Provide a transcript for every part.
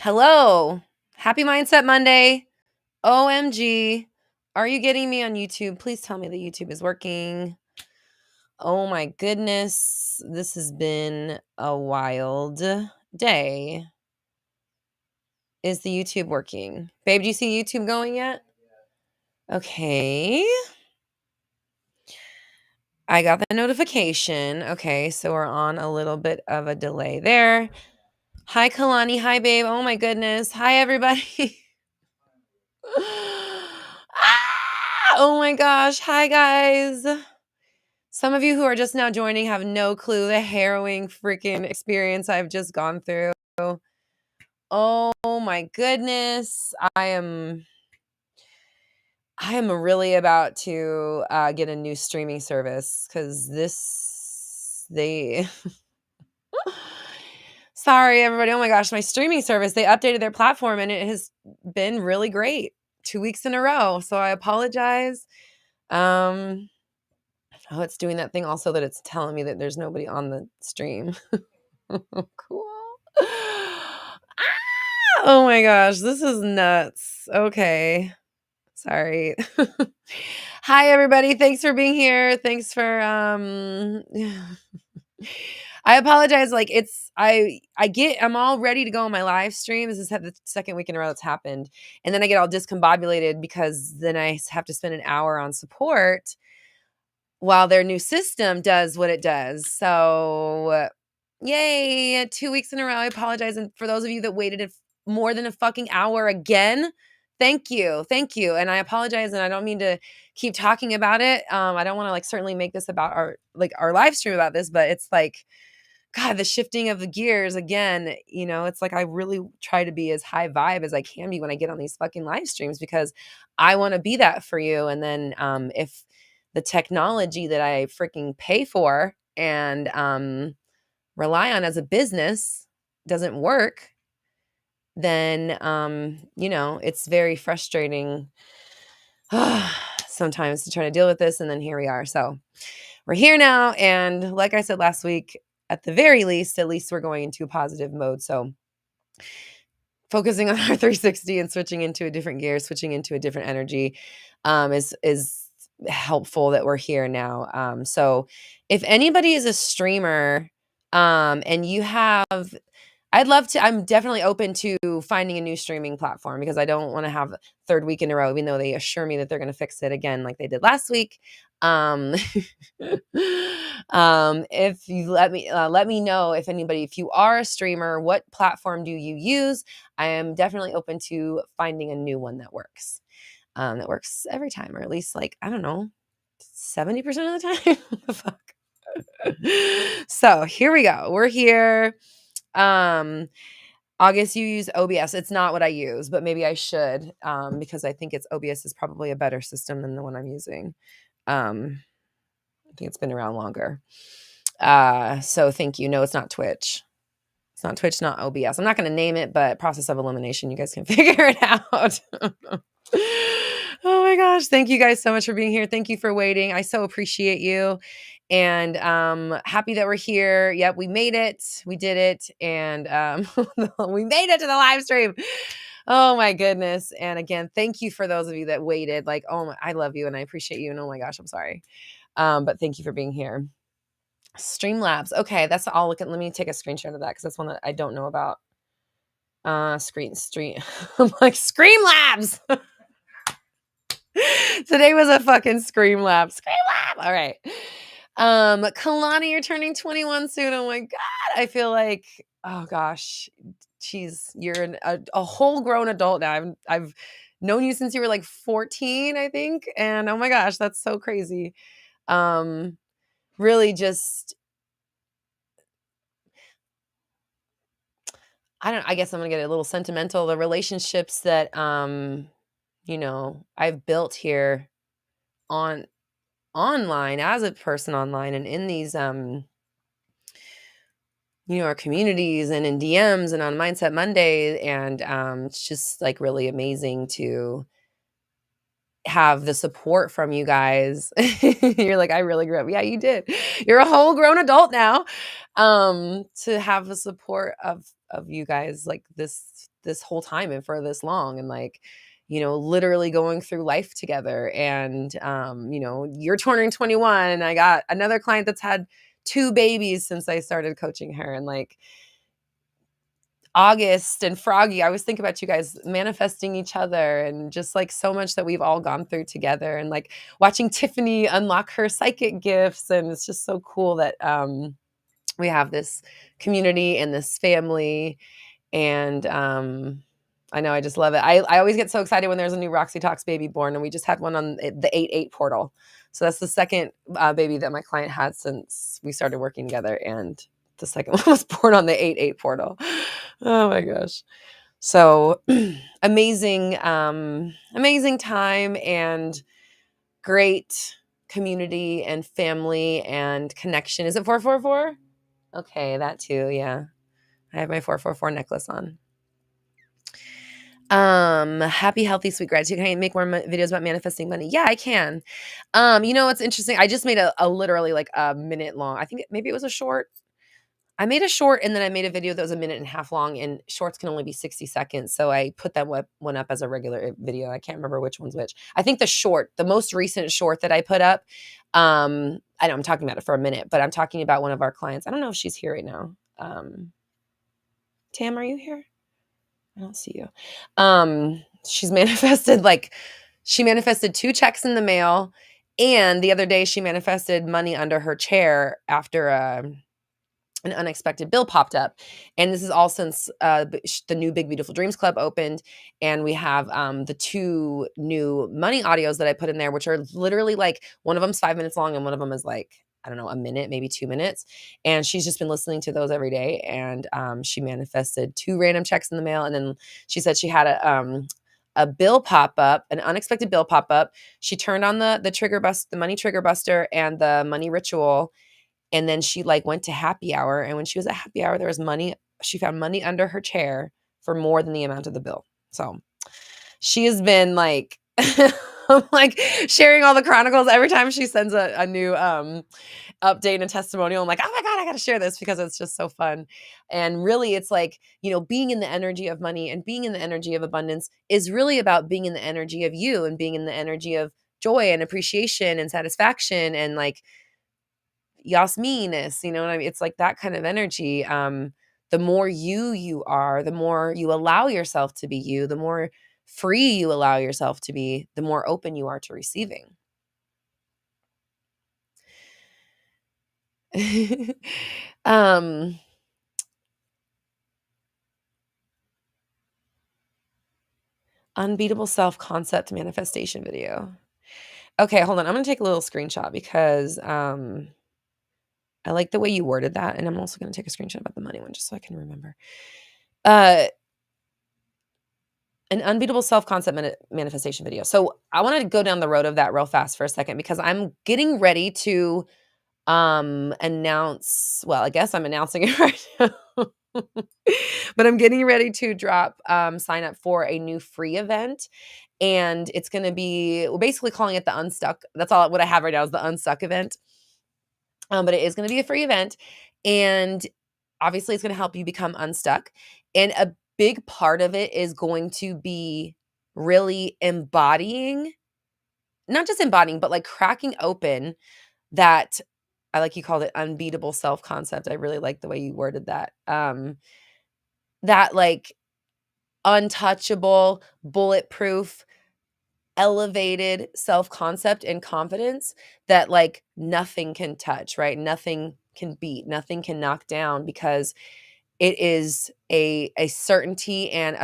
Hello. Happy Mindset Monday. OMG. Are you getting me on YouTube? Please tell me that YouTube is working. Oh my goodness. This has been a wild day. Is the YouTube working? Babe, do you see YouTube going yet? Okay. I got the notification. Okay, so we're on a little bit of a delay there. Hi, Kalani. Hi, babe. Oh my goodness. Hi, everybody. Oh my gosh. Hi, guys. Some of you who are just now joining have no clue the harrowing freaking experience I've just gone through. Oh my goodness. I am really about to get a new streaming service because they sorry everybody. Oh my gosh, my streaming service, they updated their platform and it has been really great 2 weeks in a row. So I apologize. Oh, it's doing that thing also that it's telling me that there's nobody on the stream. Cool. Oh my gosh, this is nuts. Okay. Sorry. Hi everybody. Thanks for being here. Thanks for I apologize. Like I'm all ready to go on my live stream. This is the second week in a row that's happened. And then I get all discombobulated because then I have to spend an hour on support while their new system does what it does. So, yay, 2 weeks in a row. I apologize. And for those of you that waited more than a fucking hour again, thank you. Thank you. And I apologize. And I don't mean to keep talking about it. I don't want to certainly make this about our live stream about this, but it's like, God, the shifting of the gears again, it's like I really try to be as high vibe as I can be when I get on these fucking live streams because I want to be that for you. And then if the technology that I freaking pay for and rely on as a business doesn't work, then, it's very frustrating sometimes to try to deal with this. And then here we are. So we're here now. And like I said last week, at the very least, at least we're going into a positive mode. So focusing on our 360 and switching into a different gear, switching into a different energy is helpful that we're here now. So if anybody is a streamer and you have, I'm definitely open to finding a new streaming platform because I don't want to have a third week in a row, even though they assure me that they're going to fix it again like they did last week. If you let me know if you are a streamer, what platform do you use? I am definitely open to finding a new one that works every time, or at least I don't know, 70% of the time. What the fuck? So here we go. We're here. August, you use OBS. It's not what I use, but maybe I should because I think OBS is probably a better system than the one I'm using. I think it's been around longer. So thank you. No, it's not Twitch. It's not Twitch, not OBS. I'm not going to name it, but process of elimination. You guys can figure it out. Oh my gosh. Thank you guys so much for being here. Thank you for waiting. I so appreciate you. And happy that we're here. Yep, we made it. We did it. And we made it to the live stream. Oh my goodness. And again, thank you for those of you that waited. I love you and I appreciate you. And oh my gosh, I'm sorry. But thank you for being here. Streamlabs. Okay, that's all. Let me take a screenshot of that because that's one that I don't know about. Stream. I'm like Screamlabs. Today was a fucking Screamlab. Screamlab. All right. Kalani, you're turning 21 soon. Oh my God. I feel like, oh gosh, you're a whole grown adult now. I've known you since you were like 14, I think. And oh my gosh, that's so crazy. Really just, I guess I'm going to get a little sentimental. The relationships that, I've built here online as a person online and in these, our communities and in DMs and on Mindset Monday. And it's just really amazing to have the support from you guys. You're like, I really grew up. Yeah, you did. You're a whole grown adult now. To have the support of you guys like this whole time and for this long, and like, literally going through life together. And you're turning 21, and I got another client that's had 2 babies since I started coaching her. And like, August and Froggy, I always think about you guys manifesting each other, and just like so much that we've all gone through together, and like watching Tiffany unlock her psychic gifts. And it's just so cool that we have this community and this family. And I know, I just love it. I always get so excited when there's a new Roxy Talks baby born, and we just had one on the 8/8 portal. So that's the second baby that my client had since we started working together. And the second one was born on the 8/8 portal. Oh my gosh. So amazing, amazing time, and great community and family and connection. Is it 444? Okay, that too. Yeah. I have my 444 necklace on. Happy, healthy, sweet gratitude. Can I make more videos about manifesting money? Yeah, I can. It's interesting. I just made a literally like a minute long. I think maybe it was a short. I made a short, and then I made a video that was a minute and a half long, and shorts can only be 60 seconds. So I put that one up as a regular video. I can't remember which one's which. I think the most recent short that I put up, I know I'm talking about it for a minute, but I'm talking about one of our clients. I don't know if she's here right now. Tam, are you here? I don't see you. She's she manifested 2 checks in the mail. And the other day she manifested money under her chair after an unexpected bill popped up. And this is all since the new Big Beautiful Dreams Club opened. And we have the 2 new money audios that I put in there, which are literally like, one of them's 5 minutes long, and one of them is like, I don't know, a minute, maybe 2 minutes. And she's just been listening to those every day. And she manifested 2 random checks in the mail. And then she said she had a bill pop up, an unexpected bill pop up. She turned on the money trigger buster and the money ritual. And then she like went to happy hour. And when she was at happy hour, there was money. She found money under her chair for more than the amount of the bill. So she has been like, like sharing all the chronicles every time she sends a new update and a testimonial. I'm like, oh my God, I got to share this because it's just so fun. And really, it's like, being in the energy of money and being in the energy of abundance is really about being in the energy of you, and being in the energy of joy and appreciation and satisfaction and like Yasminess, you know what I mean? It's like that kind of energy. The more you are, the more you allow yourself to be you, the more free you allow yourself to be, the more open you are to receiving. Unbeatable self-concept manifestation video. Okay, hold on. I'm going to take a little screenshot because I like the way you worded that, and I'm also going to take a screenshot about the money one just so I can remember. An unbeatable self-concept manifestation video. So I want to go down the road of that real fast for a second, because I'm getting ready to announce, well, I guess I'm announcing it right now. But I'm getting ready to drop sign up for a new free event. And it's going to be, we're basically calling it the Unstuck. That's all what I have right now is the Unstuck event. But it is going to be a free event. And obviously it's going to help you become unstuck. And a big part of it is going to be really embodying, not just embodying, but like cracking open that, I like you called it unbeatable self-concept. I really like the way you worded that. That like untouchable, bulletproof, elevated self-concept and confidence that like nothing can touch, right? Nothing can beat, nothing can knock down, because it is a certainty and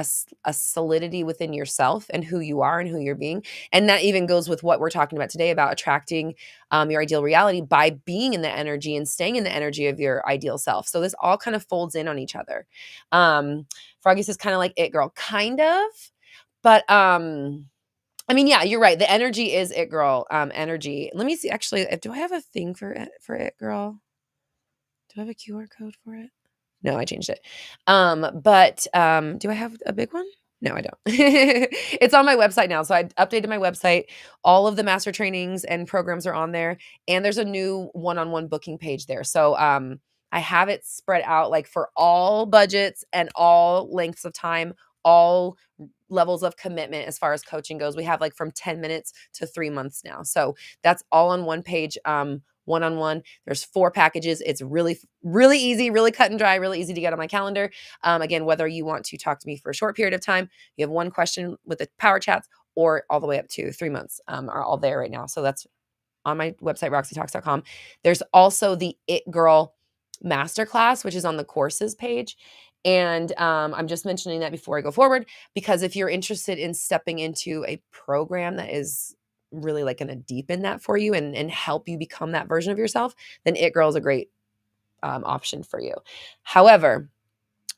a solidity within yourself and who you are and who you're being. And that even goes with what we're talking about today about attracting your ideal reality by being in the energy and staying in the energy of your ideal self. So this all kind of folds in on each other. Froggy says kind of like It Girl, kind of. But I mean, yeah, you're right. The energy is It Girl energy. Let me see. Actually, do I have a thing for It Girl? Do I have a QR code for it? No, I changed it. But do I have a big one? No, I don't. It's on my website now. So I updated my website. All of the master trainings and programs are on there. And there's a new one-on-one booking page there. So I have it spread out like for all budgets and all lengths of time, all levels of commitment as far as coaching goes. We have like from 10 minutes to 3 months now. So that's all on one page. One-on-one. There's 4 packages. It's really, really easy, really cut and dry, really easy to get on my calendar. Again, whether you want to talk to me for a short period of time, you have one question with the power chats, or all the way up to 3 months are all there right now. So that's on my website, roxytalks.com. There's also the It Girl Masterclass, which is on the courses page. And I'm just mentioning that before I go forward, because if you're interested in stepping into a program that is really like going to deepen that for you and help you become that version of yourself, then It Girl is a great option for you. However,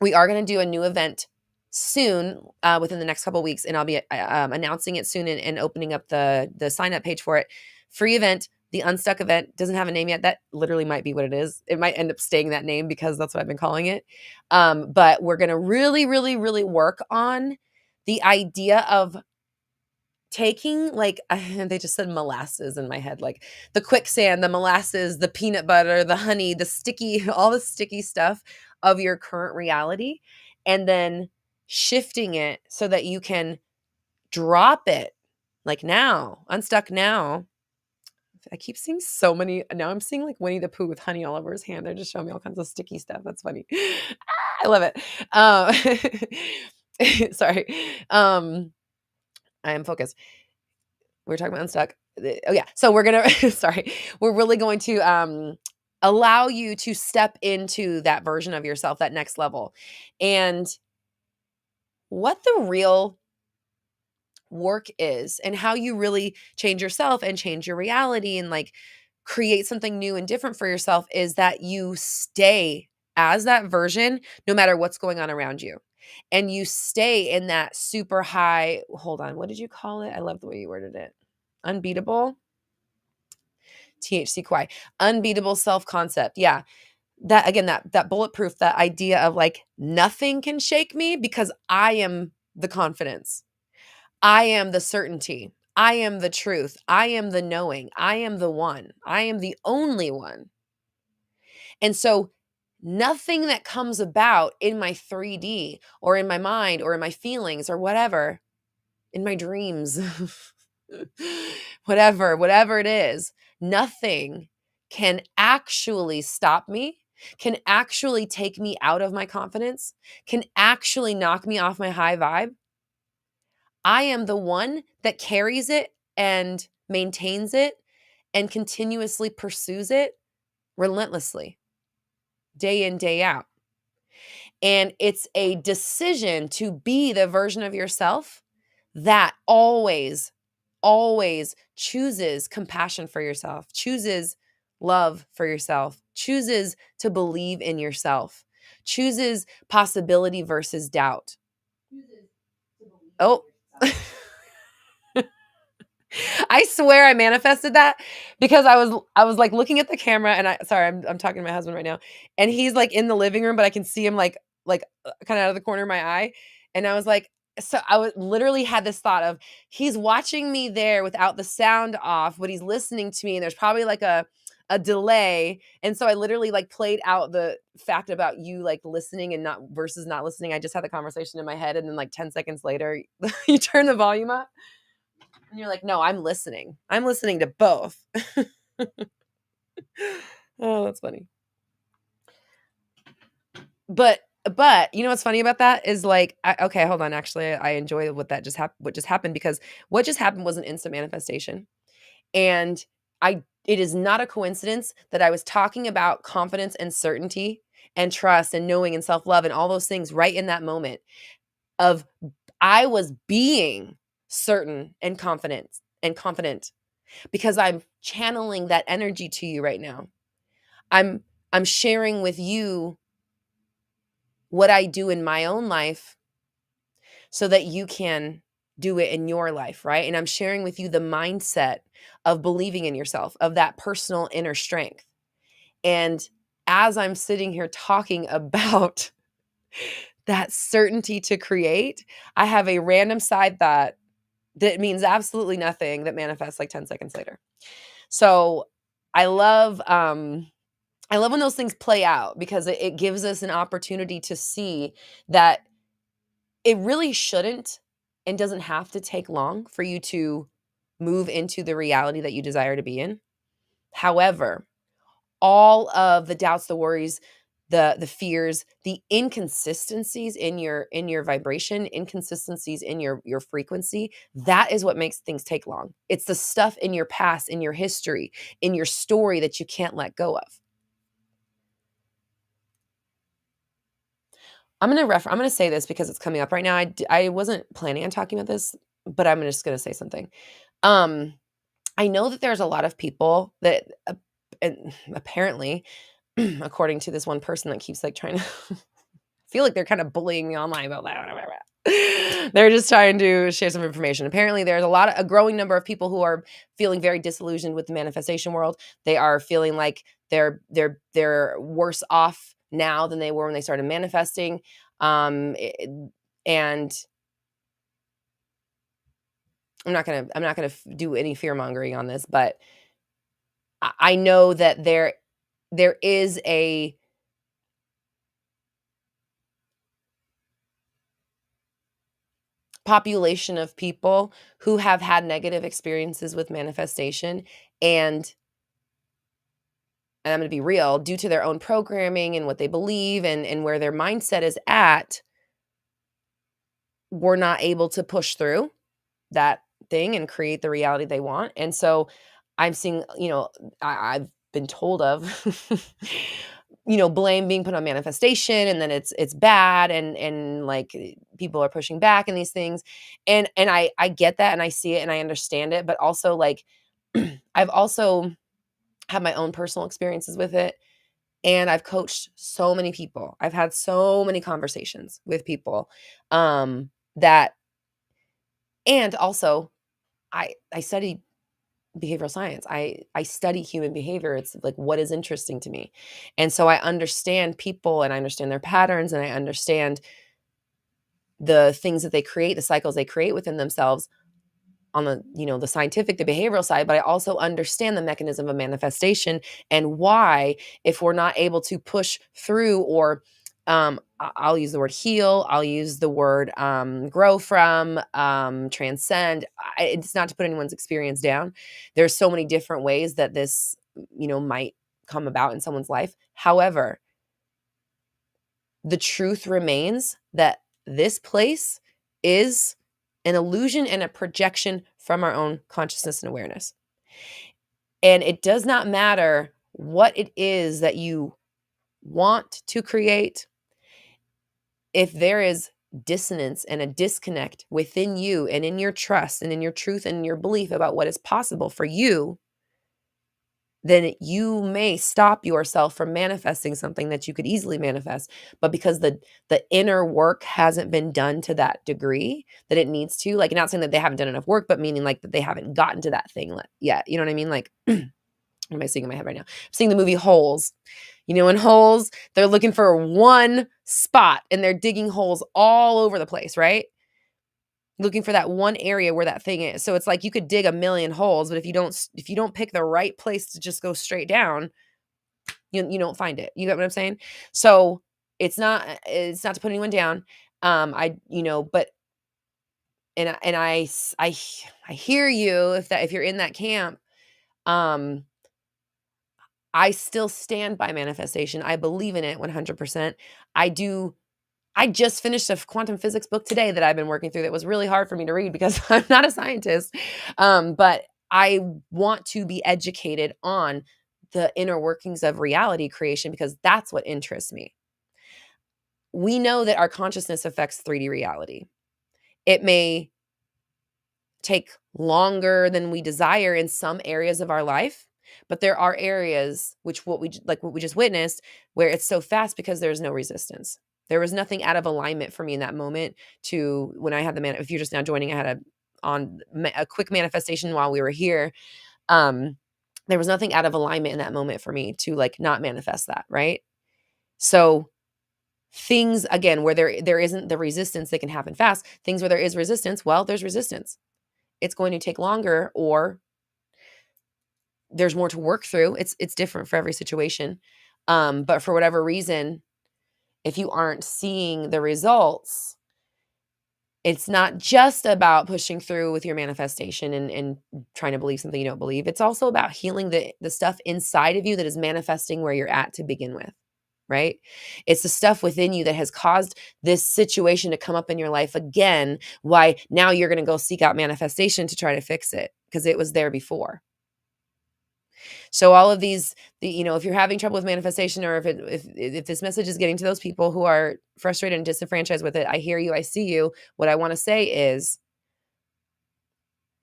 we are going to do a new event soon within the next couple of weeks, and I'll be announcing it soon and opening up the sign up page for it. Free event. The Unstuck event doesn't have a name yet. That literally might be what it is. It might end up staying that name because that's what I've been calling it. But we're going to really, really, really work on the idea of taking like they just said molasses in my head, like the quicksand, the molasses, the peanut butter, the honey, the sticky, all the sticky stuff of your current reality, and then shifting it so that you can drop it like now, unstuck now. I keep seeing so many. Now I'm seeing like Winnie the Pooh with honey all over his hand. They're just showing me all kinds of sticky stuff. That's funny. I love it. Sorry. I am focused. We're talking about unstuck. Oh yeah. So we're going to, sorry, we're really going to allow you to step into that version of yourself, that next level. And what the real work is and how you really change yourself and change your reality and like create something new and different for yourself is that you stay as that version no matter what's going on around you. And you stay in that super high, hold on, what did you call it? I love the way you worded it. Unbeatable? THCQI. Unbeatable self-concept. Yeah. That again, that bulletproof, that idea of like nothing can shake me because I am the confidence. I am the certainty. I am the truth. I am the knowing. I am the one. I am the only one. And so nothing that comes about in my 3D or in my mind or in my feelings or whatever, in my dreams, whatever it is, nothing can actually stop me, can actually take me out of my confidence, can actually knock me off my high vibe. I am the one that carries it and maintains it and continuously pursues it relentlessly, day in, day out. And it's a decision to be the version of yourself that always, always chooses compassion for yourself, chooses love for yourself, chooses to believe in yourself, chooses possibility versus doubt. Oh, I swear I manifested that because I was like looking at the camera and I'm talking to my husband right now and he's like in the living room, but I can see him like kind of out of the corner of my eye. And I was like, so I was literally had this thought of he's watching me there without the sound off, but he's listening to me and there's probably like a delay. And so I literally like played out the fact about you like listening and not versus not listening. I just had the conversation in my head and then like 10 seconds later you turn the volume up. And you're like, no, I'm listening. I'm listening to both. Oh, that's funny. But you know what's funny about that is like, okay, hold on. Actually, I enjoy what just happened because what just happened was an instant manifestation. And it is not a coincidence that I was talking about confidence and certainty and trust and knowing and self-love and all those things right in that moment of I was being certain and confident because I'm channeling that energy to you right now. I'm sharing with you what I do in my own life so that you can do it in your life, right? And I'm sharing with you the mindset of believing in yourself, of that personal inner strength. And as I'm sitting here talking about that certainty to create, I have a random side thought that means absolutely nothing that manifests like 10 seconds later. So I love when those things play out because it gives us an opportunity to see that it really shouldn't and doesn't have to take long for you to move into the reality that you desire to be in. However, all of the doubts, the worries, the fears, the inconsistencies in your vibration, inconsistencies in your frequency, that is what makes things take long. It's the stuff in your past, in your history, in your story that you can't let go of. I'm gonna say this because it's coming up right now. I wasn't planning on talking about this, but I'm just gonna say something. Um, I know that there's a lot of people that and apparently, according to this one person that keeps like trying to feel like they're kind of bullying me online about that. They're just trying to share some information. Apparently, there's a growing number of people who are feeling very disillusioned with the manifestation world. They are feeling like they're worse off now than they were when they started manifesting. And I'm not gonna do any fear mongering on this, but I know that there is a population of people who have had negative experiences with manifestation and I'm going to be real, due to their own programming and what they believe and where their mindset is at, were not able to push through that thing and create the reality they want. And so I'm seeing, I've been told of, blame being put on manifestation and then it's bad and like people are pushing back and these things. And I get that and I see it and I understand it, but also like I've also had my own personal experiences with it. And I've coached so many people. I've had so many conversations with people that, and also I study behavioral science. I study human behavior. It's like what is interesting to me. And so I understand people and I understand their patterns and I understand the things that they create, the cycles they create within themselves on the scientific, the behavioral side, but I also understand the mechanism of manifestation and why, if we're not able to push through or I'll use the word heal, I'll use the word grow from, transcend. It's not to put anyone's experience down. There's so many different ways that this, might come about in someone's life. However, the truth remains that this place is an illusion and a projection from our own consciousness and awareness. And it does not matter what it is that you want to create. If there is dissonance and a disconnect within you and in your trust and in your truth and your belief about what is possible for you, then you may stop yourself from manifesting something that you could easily manifest. But because the inner work hasn't been done to that degree that it needs to, like not saying that they haven't done enough work, but meaning like that they haven't gotten to that thing yet. You know what I mean? Like, what am I seeing in my head right now? I'm seeing the movie Holes. In Holes, they're looking for one spot and they're digging holes all over the place, right? Looking for that one area where that thing is. So it's like you could dig a million holes, but if you don't pick the right place to just go straight down, you don't find it. You get what I'm saying? So it's not to put anyone down. But I hear you if you're in that camp. I still stand by manifestation. I believe in it 100%. I just finished a quantum physics book today that I've been working through that was really hard for me to read because I'm not a scientist. But I want to be educated on the inner workings of reality creation because that's what interests me. We know that our consciousness affects 3D reality. It may take longer than we desire in some areas of our life, but there are areas what we just witnessed where it's so fast because there's no resistance. There was nothing out of alignment for me in that moment to when I had if you're just now joining, I had a quick manifestation while we were here. There was nothing out of alignment in that moment for me to like not manifest that, right? So Things, again, where there isn't the resistance, that can happen fast. Things where there is resistance, well, there's resistance. It's going to take longer, or there's more to work through. It's different for every situation. But for whatever reason, if you aren't seeing the results, it's not just about pushing through with your manifestation and trying to believe something you don't believe. It's also about healing the stuff inside of you that is manifesting where you're at to begin with, right? It's the stuff within you that has caused this situation to come up in your life again, why now you're going to go seek out manifestation to try to fix it because it was there before. So all of these, if you're having trouble with manifestation, or if this message is getting to those people who are frustrated and disenfranchised with it, I hear you, I see you. What I want to say is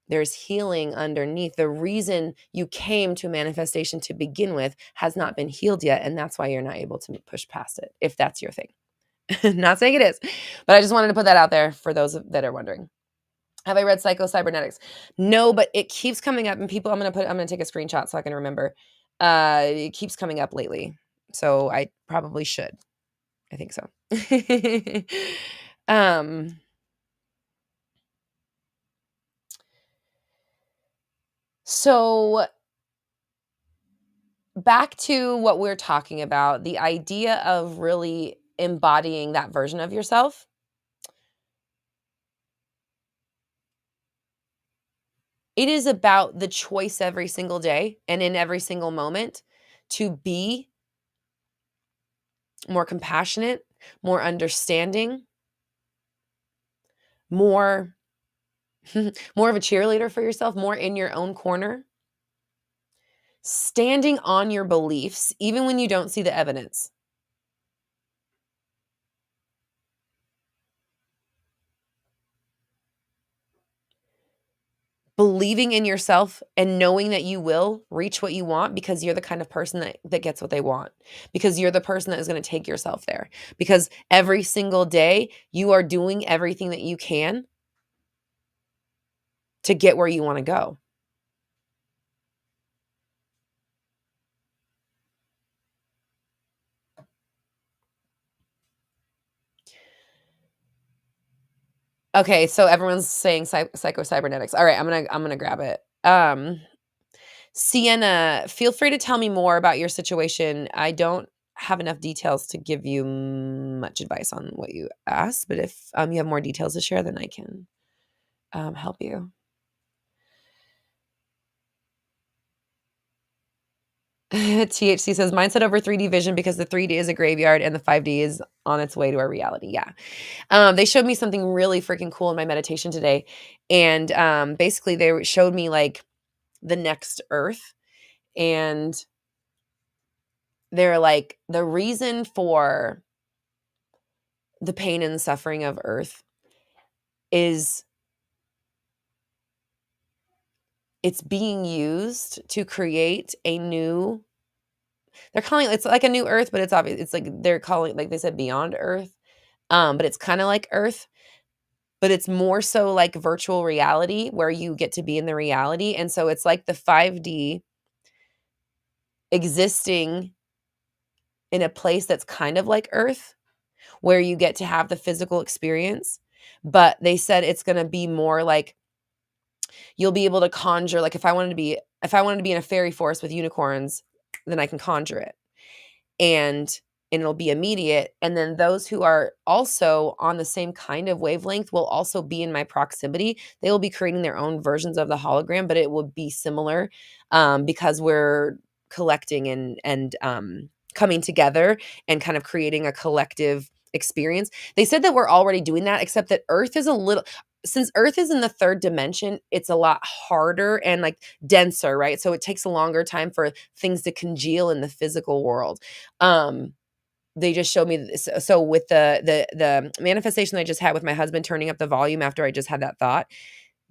there's healing underneath. The reason you came to manifestation to begin with has not been healed yet, and that's why you're not able to push past it, if that's your thing. Not saying it is, but I just wanted to put that out there for those that are wondering. Have I read Psycho-Cybernetics? No, but it keeps coming up, and people, I'm gonna take a screenshot so I can remember. It keeps coming up lately, so I probably should. I think so. So back to what we're talking about, the idea of really embodying that version of yourself. It is about the choice every single day and in every single moment to be more compassionate, more understanding, more more of a cheerleader for yourself, more in your own corner, standing on your beliefs even when you don't see the evidence. Believing in yourself and knowing that you will reach what you want because you're the kind of person that gets what they want, because you're the person that is going to take yourself there, because every single day you are doing everything that you can to get where you want to go. Okay, so everyone's saying psycho-cybernetics. All right, I'm gonna grab it. Sienna, feel free to tell me more about your situation. I don't have enough details to give you much advice on what you asked, but if you have more details to share, then I can help you. THC says mindset over 3D vision because the 3D is a graveyard and the 5D is on its way to our reality. Yeah. They showed me something really freaking cool in my meditation today. And basically they showed me like the next Earth. And they're like, the reason for the pain and suffering of Earth is it's being used to create a new, they're calling it's like a new Earth, but it's obvious. It's like they're calling, like they said, beyond Earth. But it's kind of like Earth, but it's more so like virtual reality where you get to be in the reality. And so it's like the 5D existing in a place that's kind of like Earth, where you get to have the physical experience. But they said it's going to be more like you'll be able to conjure, like if I wanted to be in a fairy forest with unicorns, then I can conjure it. And it'll be immediate. And then those who are also on the same kind of wavelength will also be in my proximity. They will be creating their own versions of the hologram, but it will be similar because we're collecting and coming together and kind of creating a collective experience. They said that we're already doing that, except that Earth is since Earth is in the third dimension, it's a lot harder and like denser, right? So it takes a longer time for things to congeal in the physical world. They just showed me this. So with the manifestation I just had with my husband turning up the volume after I just had that thought,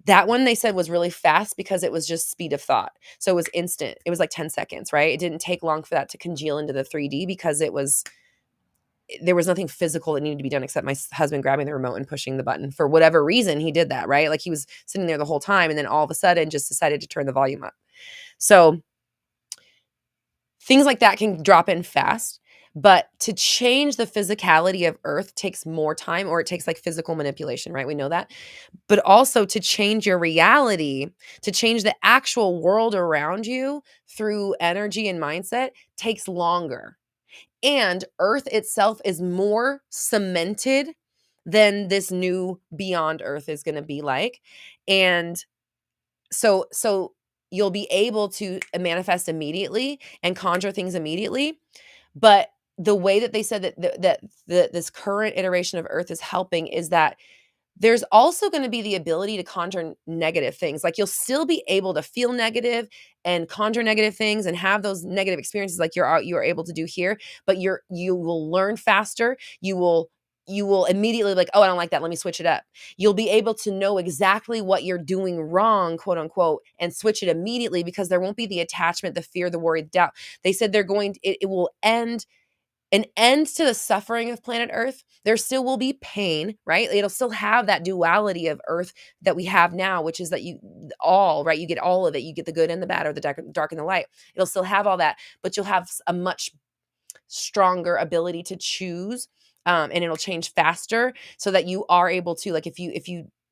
that one they said was really fast because it was just speed of thought. So it was instant. It was like 10 seconds, right? It didn't take long for that to congeal into the 3D because there was nothing physical that needed to be done except my husband grabbing the remote and pushing the button. For whatever reason, he did that, right? Like he was sitting there the whole time and then all of a sudden just decided to turn the volume up. So things like that can drop in fast. But to change the physicality of Earth takes more time, or it takes like physical manipulation, right? We know that. But also to change your reality, to change the actual world around you through energy and mindset takes longer. And Earth itself is more cemented than this new beyond Earth is going to be like. And so you'll be able to manifest immediately and conjure things immediately, but the way that they said that this current iteration of Earth is helping is that there's also going to be the ability to conjure negative things. Like you'll still be able to feel negative and conjure negative things and have those negative experiences like you are able to do here, but you will learn faster. You will immediately like, oh, I don't like that. Let me switch it up. You'll be able to know exactly what you're doing wrong, quote unquote, and switch it immediately because there won't be the attachment, the fear, the worry, the doubt. They said it will end an end to the suffering of planet Earth. There still will be pain, right? It'll still have that duality of Earth that we have now, which is that right? You get all of it. You get the good and the bad, or the dark and the light. It'll still have all that, but you'll have a much stronger ability to choose, and it'll change faster so that you are able to, like,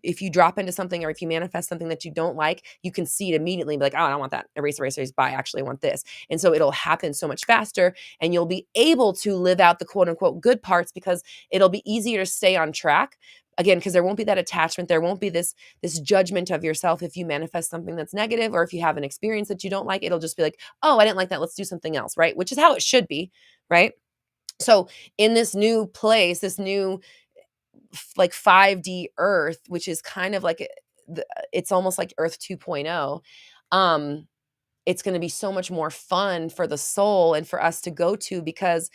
if you drop into something or if you manifest something that you don't like, you can see it immediately and be like, oh, I don't want that. Erase, bye. Actually, I want this. And so it'll happen so much faster, and you'll be able to live out the quote unquote good parts because it'll be easier to stay on track. Again, because there won't be that attachment. There won't be this judgment of yourself if you manifest something that's negative, or if you have an experience that you don't like. It'll just be like, oh, I didn't like that. Let's do something else, right? Which is how it should be, right? So in this new place, this new like 5D Earth, which is kind of like it's almost like Earth 2.0. It's going to be so much more fun for the soul and for us to go to because,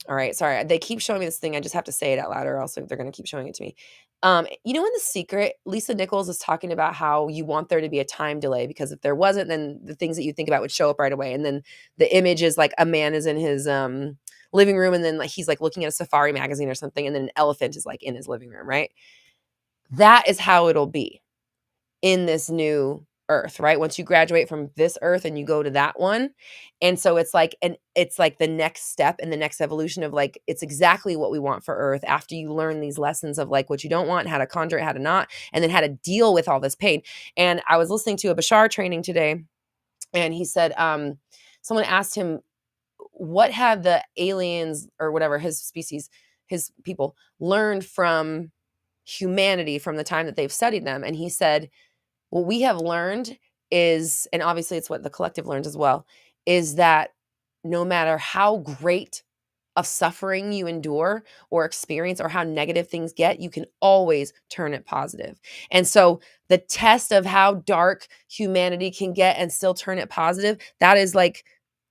all right, sorry, they keep showing me this thing. I just have to say it out loud, or else they're going to keep showing it to me. In The Secret, Lisa Nichols is talking about how you want there to be a time delay, because if there wasn't, then the things that you think about would show up right away. And then the image is like a man is in his living room, and then like he's like looking at a safari magazine or something, and then an elephant is like in his living room, right? That is how it'll be in this new Earth, right? Once you graduate from this Earth and you go to that one. And so it's like the next step and the next evolution of like, it's exactly what we want for Earth after you learn these lessons of like what you don't want, how to conjure it, how to not, and then how to deal with all this pain. And I was listening to a Bashar training today, and he said, someone asked him, what have the aliens or whatever, his species, his people, learned from humanity from the time that they've studied them? And he said, what we have learned is, and obviously it's what the collective learns as well, is that no matter how great of suffering you endure or experience, or how negative things get, you can always turn it positive. And so the test of how dark humanity can get and still turn it positive, that is like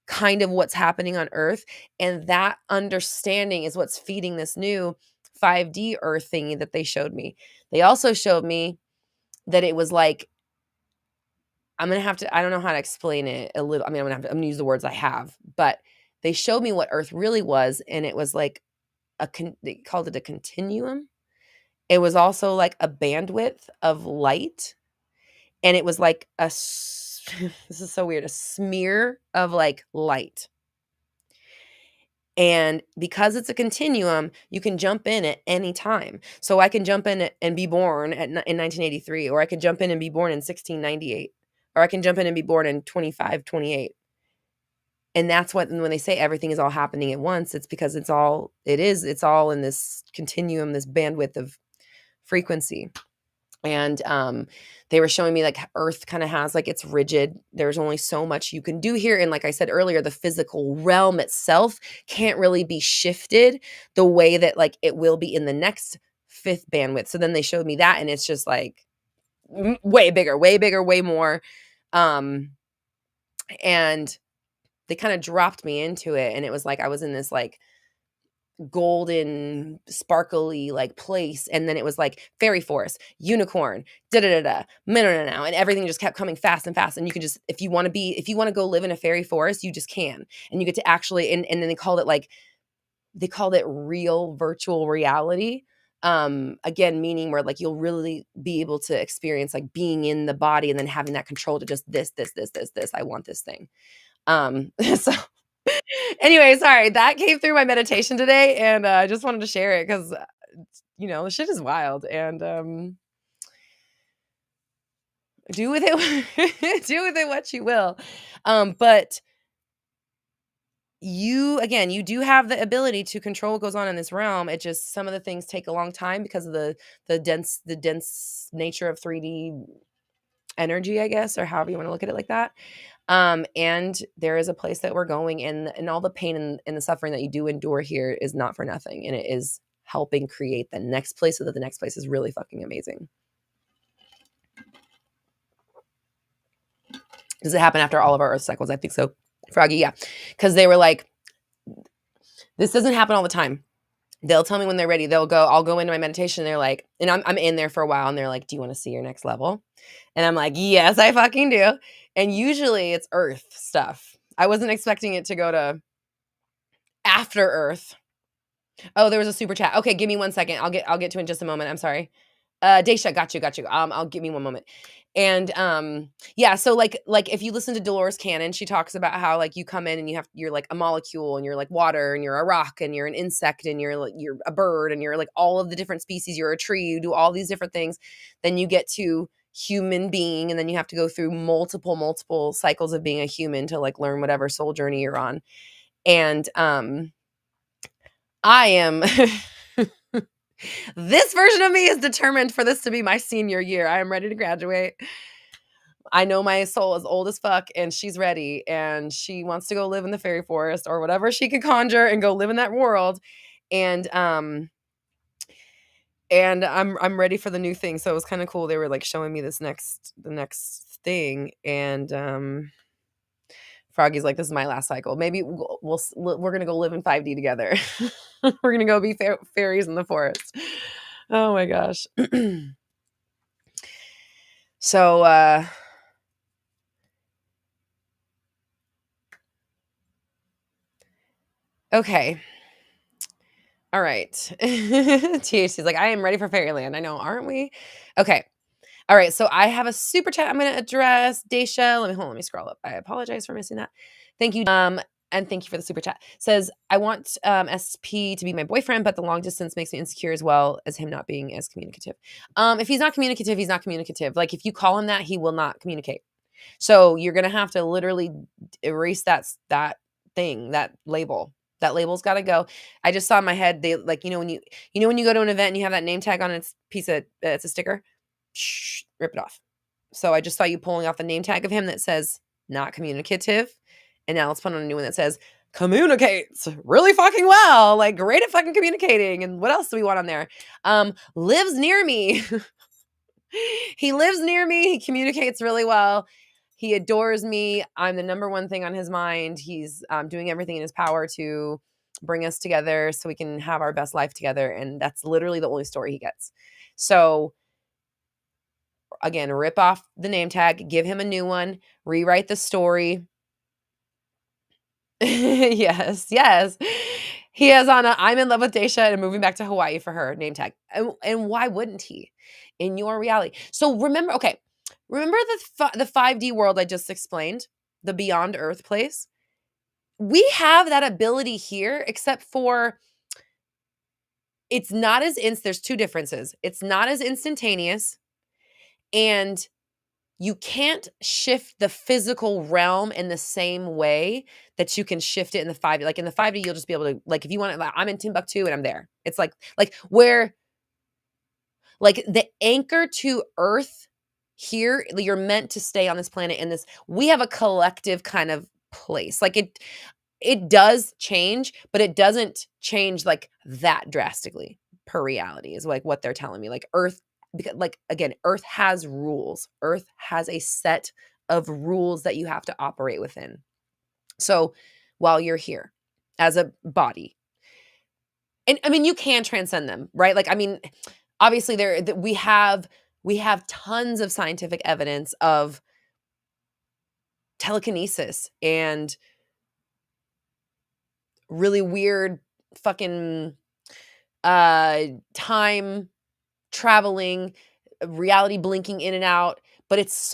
kind of what's happening on Earth. And that understanding is what's feeding this new 5D Earth thingy that they showed me. They also showed me that it was like, I don't know how to explain it a little. I mean, I'm gonna use the words I have, but they showed me what Earth really was. And it was like they called it a continuum. It was also like a bandwidth of light. And it was like this is so weird, a smear of like light. And because it's a continuum, you can jump in at any time. So I can jump in and be born in 1983, or I can jump in and be born in 1698, or I can jump in and be born in 2528. And that's when they say everything is all happening at once, it's because it's all in this continuum, this bandwidth of frequency. And they were showing me like Earth kind of has like, it's rigid. There's only so much you can do here. And like I said earlier, the physical realm itself can't really be shifted the way that like it will be in the next fifth bandwidth. So then they showed me that, and it's just like way bigger, way more. And they kind of dropped me into it. And it was like, I was in this like golden sparkly like place, and then it was like fairy forest, unicorn, and everything just kept coming fast and fast. And you can just, if you want to go live in a fairy forest, you just can. And you get to actually, and then they called it real virtual reality, again, meaning where like you'll really be able to experience like being in the body and then having that control to just this, I want this thing. So Anyway, sorry, that came through my meditation today, and I just wanted to share it because, the shit is wild, and do with it do with it what you will. But you do have the ability to control what goes on in this realm. It just some of the things take a long time because of the dense nature of 3D energy, I guess, or however you want to look at it like that. And there is a place that we're going, and all the pain and the suffering that you do endure here is not for nothing, and it is helping create the next place so that the next place is really fucking amazing. Does it happen after all of our earth cycles? I think so. Froggy, yeah. Because they were like, this doesn't happen all the time. They'll tell me when they're ready. I'll go into my meditation. And they're like, and I'm in there for a while, and they're like, do you want to see your next level? And I'm like, yes, I fucking do. And usually it's earth stuff. I wasn't expecting it to go to after earth. Oh, there was a super chat. Okay, give me 1 second. I'll get to it in just a moment. I'm sorry. Daisha, got you. I'll give me 1 moment. And yeah, so like if you listen to Dolores Cannon, she talks about how like you come in and you're like a molecule, and you're like water, and you're a rock, and you're an insect, and you're a bird, and you're like all of the different species, you're a tree, you do all these different things. Then you get to human being, and then you have to go through multiple cycles of being a human to like learn whatever soul journey you're on. And I am this version of me is determined for this to be my senior year. I am ready to graduate. I know my soul is old as fuck, and she's ready, and she wants to go live in the fairy forest or whatever she could conjure and go live in that world. And I'm ready for the new thing. So it was kind of cool. They were like showing me the next thing, and Froggy's like, this is my last cycle. Maybe we're gonna go live in 5D together. We're gonna go be fairies in the forest. Oh my gosh. So okay. All right. THC's like, I am ready for fairyland. I know, aren't we? Okay. All right. So I have a super chat I'm going to address. Daisha, let me scroll up. I apologize for missing that. Thank you. And thank you for the super chat. Says, I want SP to be my boyfriend, but the long distance makes me insecure as well as him not being as communicative. If he's not communicative, he's not communicative. Like if you call him that, he will not communicate. So you're going to have to literally erase that thing, that label. That label's got to go. I just saw in my head, they like, when you go to an event and you have that name tag on its piece of, it's a sticker, rip it off. So I just saw you pulling off the name tag of him that says not communicative. And now let's put on a new one that says communicates really fucking well. Like great at fucking communicating. And what else do we want on there? Lives near me. He lives near me. He communicates really well. He adores me. I'm the number one thing on his mind. He's doing everything in his power to bring us together so we can have our best life together. And that's literally the only story he gets. So again, rip off the name tag, give him a new one, rewrite the story. Yes. He has on a I'm in love with Daisha and moving back to Hawaii for her name tag. And why wouldn't he in your reality? So remember the 5D world I just explained, the beyond Earth place? We have that ability here, except for it's not as there's two differences. It's not as instantaneous, and you can't shift the physical realm in the same way that you can shift it in the 5D. Like in the 5D, you'll just be able to, like, if you want to, like, I'm in Timbuktu and I'm there. It's like where, like the anchor to Earth here, you're meant to stay on this planet in this, we have a collective kind of place. Like it does change, but it doesn't change like that drastically per reality is like what they're telling me. Like Earth, because like again, Earth has rules. Earth has a set of rules that you have to operate within. So while you're here as a body, and I mean, you can transcend them, right? Like, I mean, obviously we have tons of scientific evidence of telekinesis and really weird fucking time traveling, reality blinking in and out, but it's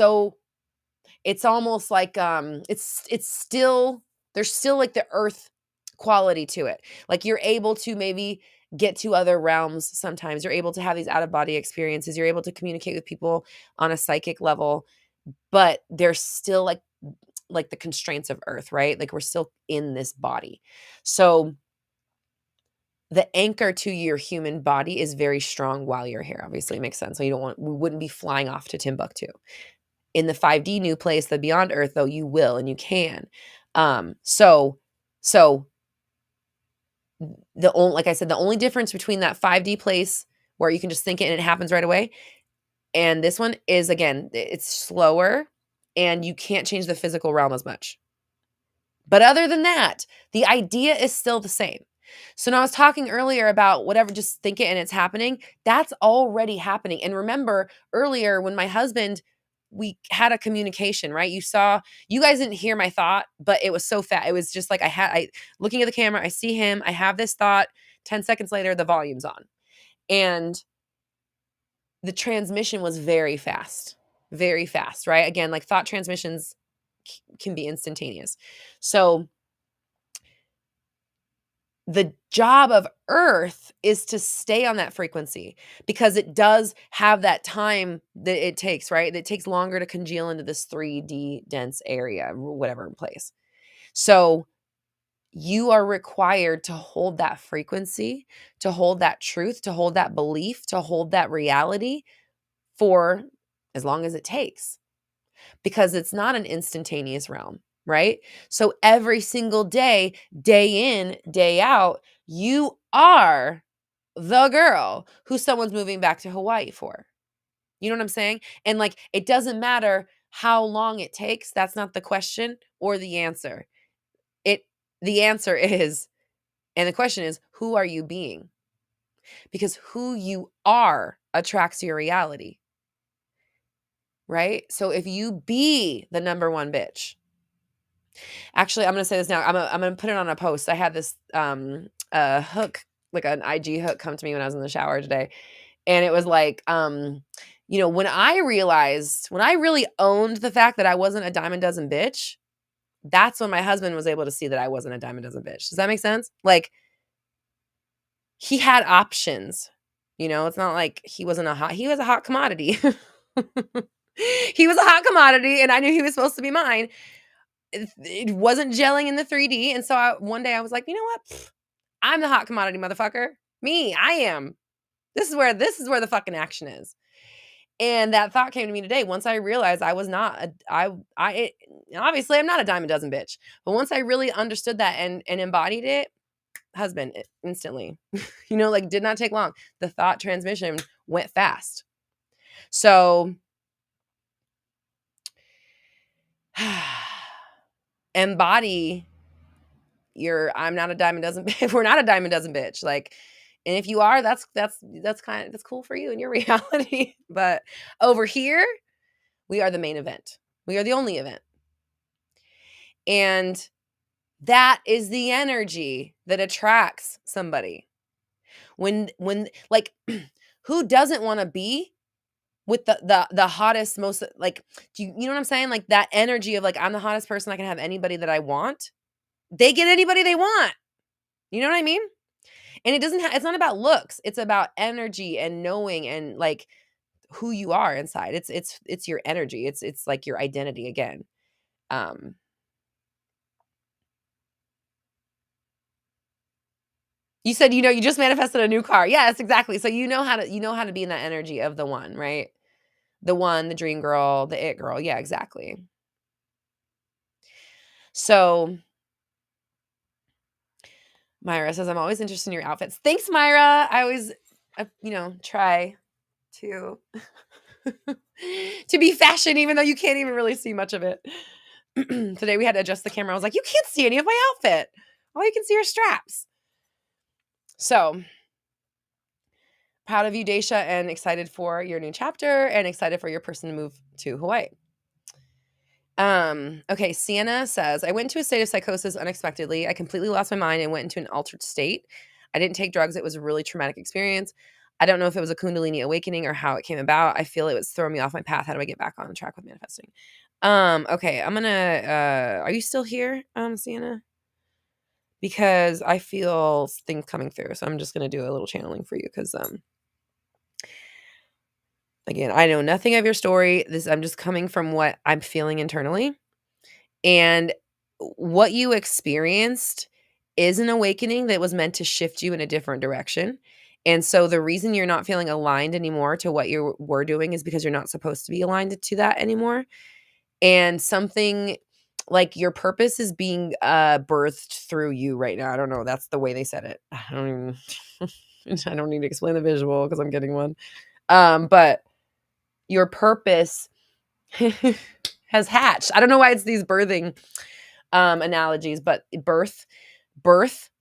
almost like it's still There's still like the earth quality to it. Like you're able to maybe get to other realms sometimes. You're able to have these out of body experiences. You're able to communicate with people on a psychic level, but there's still like the constraints of earth, right? Like we're still in this body. So the anchor to your human body is very strong while you're here. Obviously, it makes sense. So we wouldn't be flying off to Timbuktu. In the 5D new place, the beyond earth, though, you will and you can. So like I said, the only difference between that 5D place where you can just think it and it happens right away, and this one is, again, it's slower and you can't change the physical realm as much. But other than that, the idea is still the same. So now I was talking earlier about whatever, just think it and it's happening. That's already happening. And remember earlier when my husband, we had a communication, right? You guys didn't hear my thought, but it was so fast. It was just like I looking at the camera, I see him, I have this thought, 10 seconds later, the volume's on. And the transmission was very fast, right? Again, like thought transmissions can be instantaneous. So the job of Earth is to stay on that frequency because it does have that time that it takes, right? It takes longer to congeal into this 3D dense area, whatever place. So you are required to hold that frequency, to hold that truth, to hold that belief, to hold that reality for as long as it takes, because it's not an instantaneous realm, right? So every single day, day in, day out, you are the girl who someone's moving back to Hawaii for. You know what I'm saying? And like, it doesn't matter how long it takes. That's not the question or the answer. The answer is, and the question is, who are you being? Because who you are attracts your reality. Right? So if you be the number one bitch, actually, I'm going to say this now. I'm going to put it on a post. I had this hook, like an IG hook, come to me when I was in the shower today. And it was like, when I really owned the fact that I wasn't a dime a dozen bitch, that's when my husband was able to see that I wasn't a dime a dozen bitch. Does that make sense? Like, he had options. It's not like he was a hot commodity. He was a hot commodity, and I knew he was supposed to be mine. It wasn't gelling in the 3D. And so one day I was like, you know what? I'm the hot commodity, motherfucker. Me, I am. This is where the fucking action is. And that thought came to me today. Once I realized I was not obviously I'm not a dime a dozen bitch, but once I really understood that and embodied it, husband, instantly, did not take long. The thought transmission went fast. So embody I'm not a dime a dozen bitch. We're not a dime a dozen bitch. Like, and if you are, that's cool for you and your reality. But over here, we are the main event. We are the only event. And that is the energy that attracts somebody. When like, who doesn't want to be with the hottest, most, like, do you know what I'm saying? Like that energy of like, I'm the hottest person. I can have anybody that I want. They get anybody they want. You know what I mean? And it's not about looks. It's about energy and knowing and like who you are inside. It's your energy. It's like your identity again. You said, you just manifested a new car. Yes, exactly. So you know how to be in that energy of the one, right? The one, the dream girl, the it girl. Yeah, exactly. So Myra says, I'm always interested in your outfits. Thanks, Myra. I always, try to to be fashion, even though you can't even really see much of it. Today we had to adjust the camera. I was like, you can't see any of my outfit. All you can see are straps. So proud of you, Daisha, and excited for your new chapter and excited for your person to move to Hawaii. Okay, Sienna says, I went into a state of psychosis unexpectedly. I completely lost my mind and went into an altered state. I didn't take drugs. It was a really traumatic experience. I don't know if it was a Kundalini awakening or how it came about. I feel it was throwing me off my path. How do I get back on track with manifesting? Okay, I'm gonna are you still here, Sienna? Because I feel things coming through, so I'm just gonna do a little channeling for you because again, I know nothing of your story. I'm just coming from what I'm feeling internally. And what you experienced is an awakening that was meant to shift you in a different direction. And so the reason you're not feeling aligned anymore to what you were doing is because you're not supposed to be aligned to that anymore. And something like your purpose is being birthed through you right now. I don't know. That's the way they said it. I don't even I don't need to explain the visual because I'm getting one. But your purpose has hatched. I don't know why it's these birthing analogies, but birth,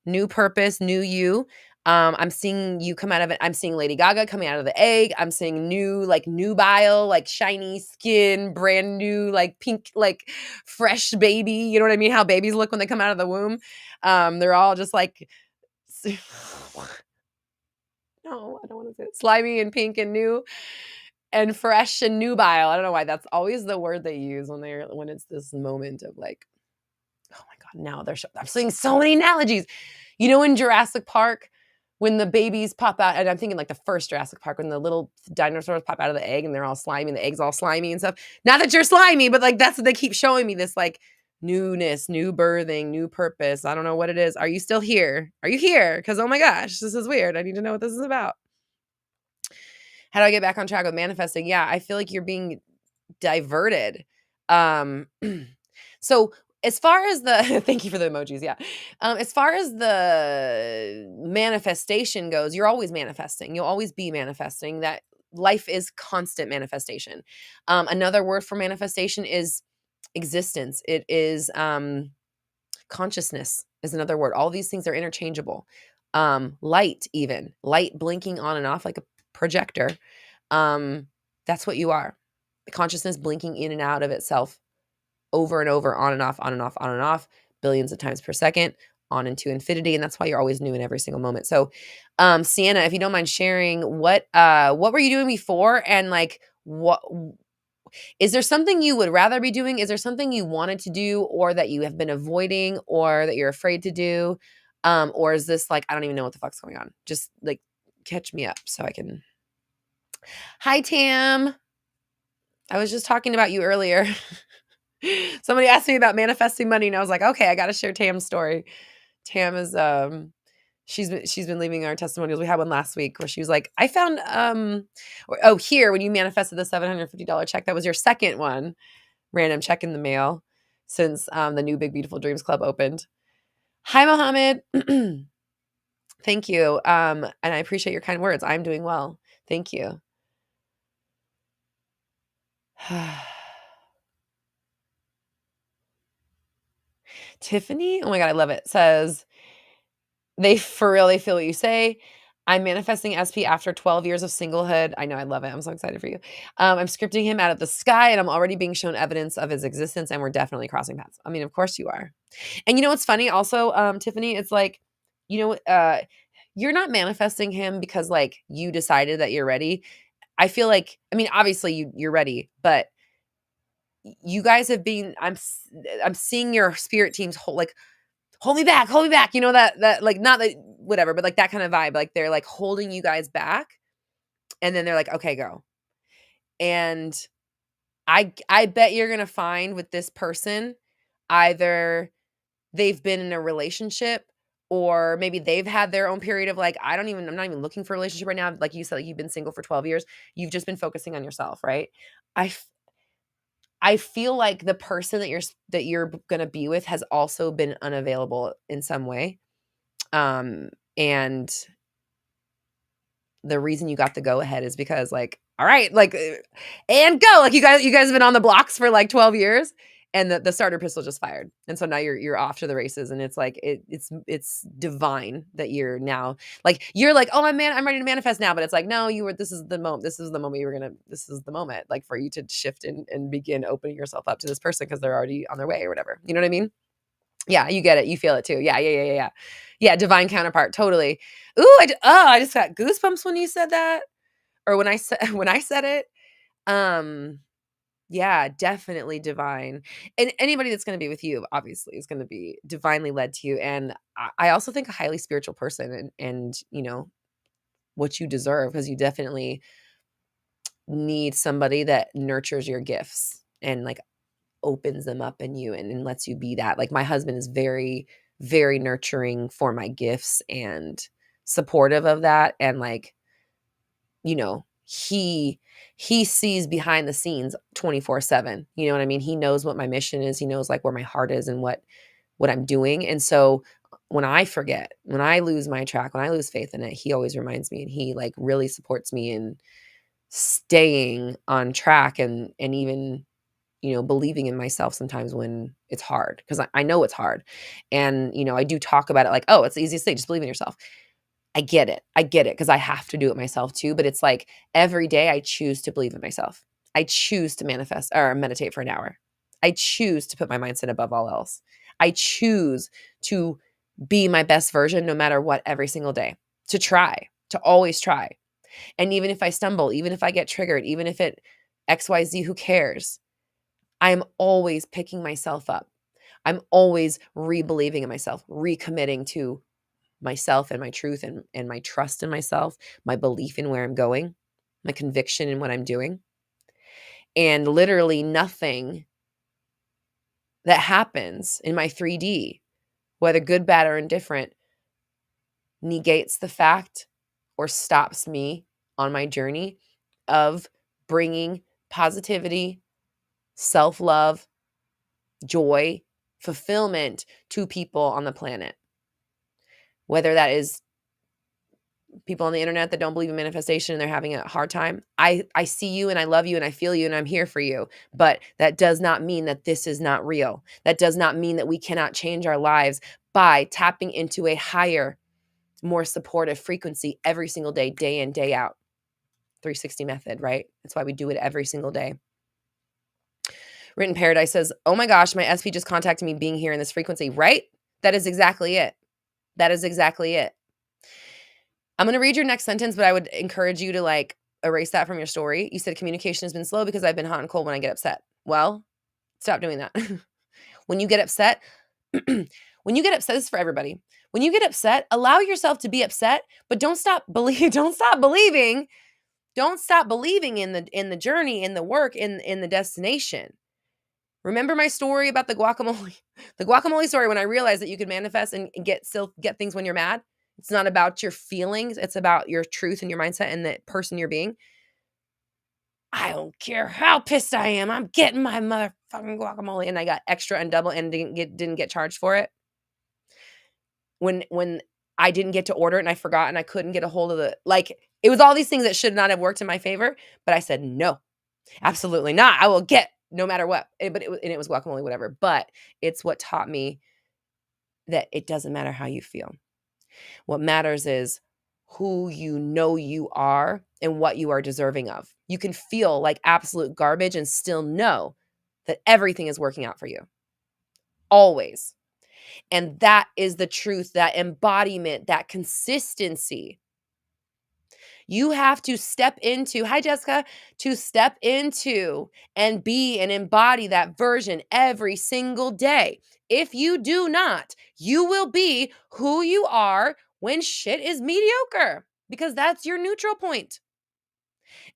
new purpose, new you. I'm seeing you come out of it. I'm seeing Lady Gaga coming out of the egg. I'm seeing new, like nubile, like shiny skin, brand new, like pink, like fresh baby. You know what I mean? How babies look when they come out of the womb. They're all just like, no, I don't want to say it. Slimy and pink and new and fresh and nubile. I don't know why that's always the word they use when it's this moment of like, oh my God, now I'm seeing so many analogies. You know, in Jurassic Park, when the babies pop out, and I'm thinking like the first Jurassic Park, when the little dinosaurs pop out of the egg and they're all slimy and the egg's all slimy and stuff. Not that you're slimy, but like that's what they keep showing me, this like newness, new birthing, new purpose. I don't know what it is. Are you still here? Are you here? Because oh my gosh, this is weird. I need to know what this is about. How do I get back on track with manifesting? Yeah, I feel like you're being diverted. So as far as the thank you for the emojis, yeah. As far as the manifestation goes, you're always manifesting. You'll always be manifesting. That life is constant manifestation. Another word for manifestation is existence. It is consciousness is another word. All these things are interchangeable. Light, even light blinking on and off like a projector. That's what you are. Consciousness blinking in and out of itself over and over, on and off, on and off, on and off, billions of times per second, on into infinity. And that's why you're always new in every single moment. So, Sienna, if you don't mind sharing, what were you doing before? And like, what is there something you would rather be doing? Is there something you wanted to do or that you have been avoiding or that you're afraid to do? Or is this like, I don't even know what the fuck's going on. Just like catch me up so I can. Hi, Tam. I was just talking about you earlier. Somebody asked me about manifesting money and I was like, okay, I got to share Tam's story. Tam is, she's been leaving our testimonials. We had one last week where she was like, I found, here, when you manifested the $750 check, that was your second one, random check in the mail since, the new Big Beautiful Dreams Club opened. Hi, Mohammed. Thank you. And I appreciate your kind words. I'm doing well. Thank you. Tiffany, oh my God, I love it. Says, they for real, they feel what you say. I'm manifesting SP after 12 years of singlehood. I know, I love it. I'm so excited for you. I'm scripting him out of the sky and I'm already being shown evidence of his existence and we're definitely crossing paths. I mean, of course you are. And you know what's funny also, Tiffany, it's like, you're not manifesting him because like you decided that you're ready. I feel like, I mean, obviously you're ready, but you guys have been, I'm seeing your spirit teams hold me back, you know, that like, not that whatever, but like that kind of vibe, like they're like holding you guys back and then they're like, okay, go. And I bet you're going to find with this person, either they've been in a relationship or maybe they've had their own period of like, I'm not even looking for a relationship right now. Like you said, like you've been single for 12 years. You've just been focusing on yourself. Right. I feel like the person that you're going to be with has also been unavailable in some way. And the reason you got the go ahead is because like, all right, like, and go, like you guys have been on the blocks for like 12 years and the starter pistol just fired. And so now you're off to the races and it's like, it's divine that you're now like, you're like, oh, I'm ready to manifest now. But it's like, no, this is the moment this is the moment like for you to shift and begin opening yourself up to this person because they're already on their way or whatever. You know what I mean? Yeah, you get it. You feel it too. Yeah. Yeah, divine counterpart. Totally. Ooh, I just got goosebumps when you said that. Or when I said it. Yeah, definitely divine. And anybody that's going to be with you, obviously, is going to be divinely led to you. And I also think a highly spiritual person, and what you deserve, because you definitely need somebody that nurtures your gifts and like opens them up in you, and lets you be that. Like my husband is very, very nurturing for my gifts and supportive of that. And like, he sees behind the scenes 24/7. You know what I mean? He knows what my mission is. He knows like where my heart is and what I'm doing. And so when I forget, when I lose my track, when I lose faith in it, he always reminds me, and he like really supports me in staying on track, and even believing in myself sometimes when it's hard, because I know it's hard. And I do talk about it like, oh, it's the easiest thing, just believe in yourself. I get it. I get it, because I have to do it myself too. But it's like every day I choose to believe in myself. I choose to manifest or meditate for an hour. I choose to put my mindset above all else. I choose to be my best version no matter what every single day. To always try. And even if I stumble, even if I get triggered, even if it XYZ, who cares? I am always picking myself up. I'm always re-believing in myself, recommitting to myself and my truth, and my trust in myself, my belief in where I'm going, my conviction in what I'm doing. And literally nothing that happens in my 3D, whether good, bad, or indifferent, negates the fact or stops me on my journey of bringing positivity, self-love, joy, fulfillment to people on the planet. Whether that is people on the internet that don't believe in manifestation and they're having a hard time. I see you, and I love you, and I feel you, and I'm here for you. But that does not mean that this is not real. That does not mean that we cannot change our lives by tapping into a higher, more supportive frequency every single day, day in, day out. 360 method, right? That's why we do it every single day. Written Paradise says, oh my gosh, my SP just contacted me being here in this frequency, right? That is exactly it. That is exactly it. I'm going to read your next sentence, but I would encourage you to like erase that from your story. You said communication has been slow because I've been hot and cold when I get upset. Well, stop doing that. When you get upset, this is for everybody. When you get upset, allow yourself to be upset, but don't stop believing in the journey, in the work, in the destination. Remember my story about the guacamole story, when I realized that you could manifest and get things when you're mad. It's not about your feelings. It's about your truth and your mindset and the person you're being. I don't care how pissed I am. I'm getting my motherfucking guacamole. And I got extra and double and didn't get charged for it. When I didn't get to order it and I forgot and I couldn't get a hold of it was all these things that should not have worked in my favor. But I said, no, absolutely not. I will get no matter what. It was guacamole, whatever. But it's what taught me that it doesn't matter how you feel. What matters is who you are and what you are deserving of. You can feel like absolute garbage and still know that everything is working out for you. Always. And that is the truth, that embodiment, that consistency. You have to step into, hi Jessica, to step into and be and embody that version every single day. If you do not, you will be who you are when shit is mediocre, because that's your neutral point.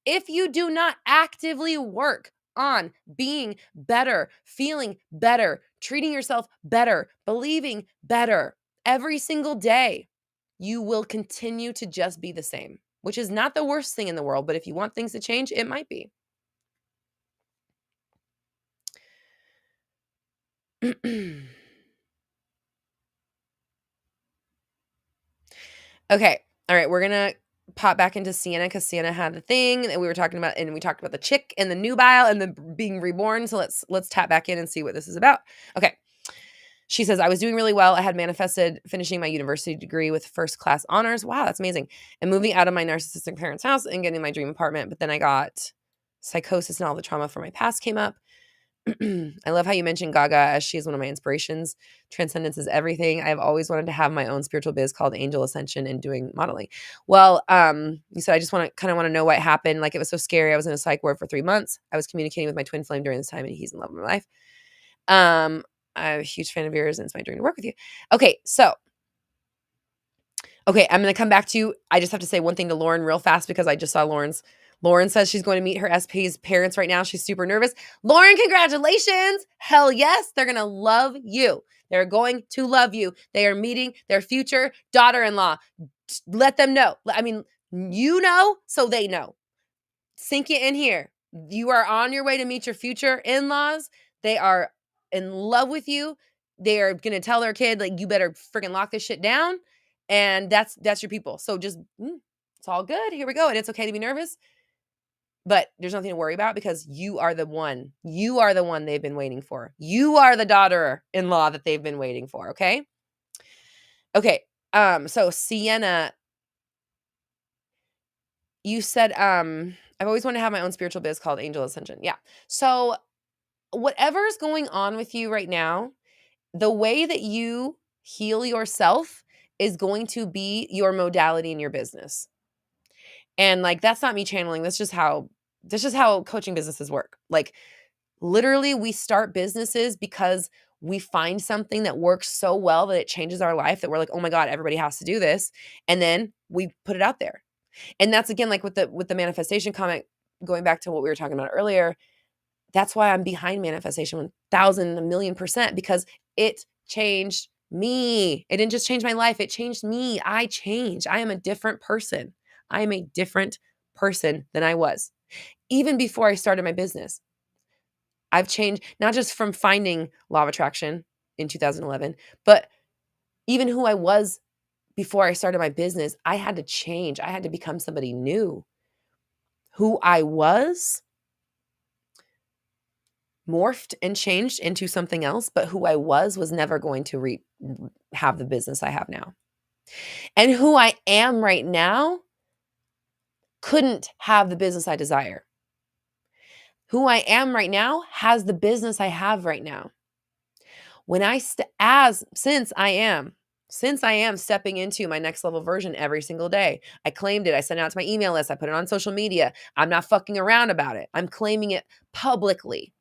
If you do not actively work on being better, feeling better, treating yourself better, believing better every single day, you will continue to just be the same, which is not the worst thing in the world. But if you want things to change, it might be. Okay. All right. We're going to pop back into Sienna, because Sienna had the thing that we were talking about, and we talked about the chick and the nubile and the being reborn. So let's tap back in and see what this is about. Okay. She says, I was doing really well. I had manifested finishing my university degree with first class honors. Wow, that's amazing. And moving out of my narcissistic parents' house and getting my dream apartment. But then I got psychosis, and all the trauma from my past came up. I love how you mentioned Gaga, as she's one of my inspirations. Transcendence is everything. I've always wanted to have my own spiritual biz called Angel Ascension and doing modeling. Well, you said I just want to know what happened. Like, it was so scary. I was in a psych ward for 3 months. I was communicating with my twin flame during this time, and he's in love with my life. I'm a huge fan of yours, and it's my dream to work with you. Okay, so I'm going to come back to you. I just have to say one thing to Lauren real fast because I just saw Lauren says she's going to meet her SP's parents right now. She's super nervous. Lauren, congratulations. Hell yes. They're going to love you. They're going to love you. They are meeting their future daughter-in-law. Let them know. I mean, you know, so they know. Sink it in here. You are on your way to meet your future in-laws. They are in love with you. They are going to tell their kid, like, you better freaking lock this shit down. And that's your people. So just, it's all good. Here we go. And it's okay to be nervous. But there's nothing to worry about because you are the one. You are the one they've been waiting for. You are the daughter-in-law that they've been waiting for, okay? Okay. So Sienna, you said, I've always wanted to have my own spiritual biz called Angel Ascension. Yeah. So whatever's going on with you right now, the way that you heal yourself is going to be your modality in your business. And like, that's not me channeling. That's just how coaching businesses work. Like, literally, we start businesses because we find something that works so well that it changes our life that we're like, oh my God, everybody has to do this. And then we put it out there. And that's, again, like with the manifestation comment, going back to what we were talking about earlier, that's why I'm behind manifestation 1,000, 1,000,000%, because it changed me. It didn't just change my life. It changed me. I changed. I am a different person. I am a different person than I was. Even before I started my business, I've changed, not just from finding law of attraction in 2011, but even who I was before I started my business. I had to change. I had to become somebody new. Who I was morphed and changed into something else, but who I was never going to have the business I have now. And who I am right now couldn't have the business I desire. Who I am right now has the business I have right now. Since I am stepping into my next level version every single day. I claimed it. I sent it out to my email list. I put it on social media. I'm not fucking around about it. I'm claiming it publicly.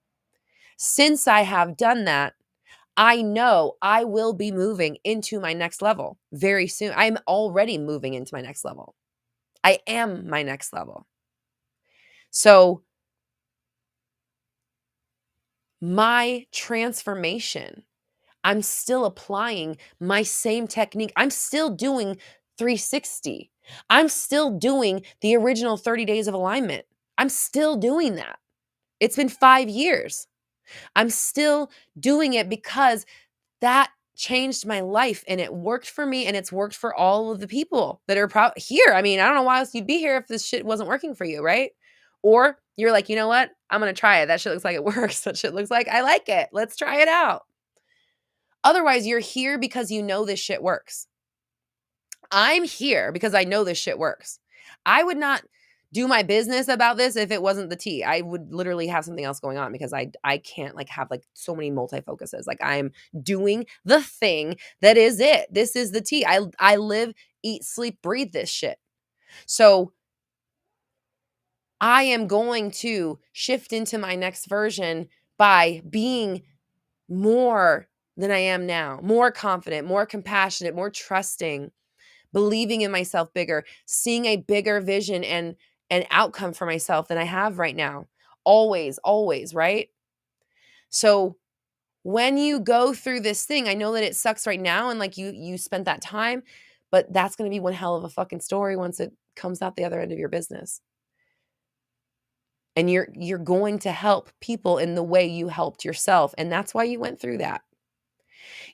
Since I have done that, I know I will be moving into my next level very soon. I'm already moving into my next level. I am my next level. So my transformation, I'm still applying my same technique. I'm still doing 360. I'm still doing the original 30 days of alignment. I'm still doing that. It's been 5 years. I'm still doing it because that changed my life and it worked for me and it's worked for all of the people that are here. I mean, I don't know why else you'd be here if this shit wasn't working for you, right? Or you're like, you know what? I'm going to try it. That shit looks like it works. That shit looks like I like it. Let's try it out. Otherwise, you're here because you know this shit works. I'm here because I know this shit works. I would not do my business about this if it wasn't the tea. I would literally have something else going on because I can't like have like so many multi-focuses. Like, I'm doing the thing that is it. This is the tea. I live, eat, sleep, breathe this shit. So I am going to shift into my next version by being more than I am now, more confident, more compassionate, more trusting, believing in myself bigger, seeing a bigger vision and an outcome for myself than I have right now. Always, always, right? So when you go through this thing, I know that it sucks right now and like you spent that time, but that's going to be one hell of a fucking story once it comes out the other end of your business. And you're going to help people in the way you helped yourself, and that's why you went through that.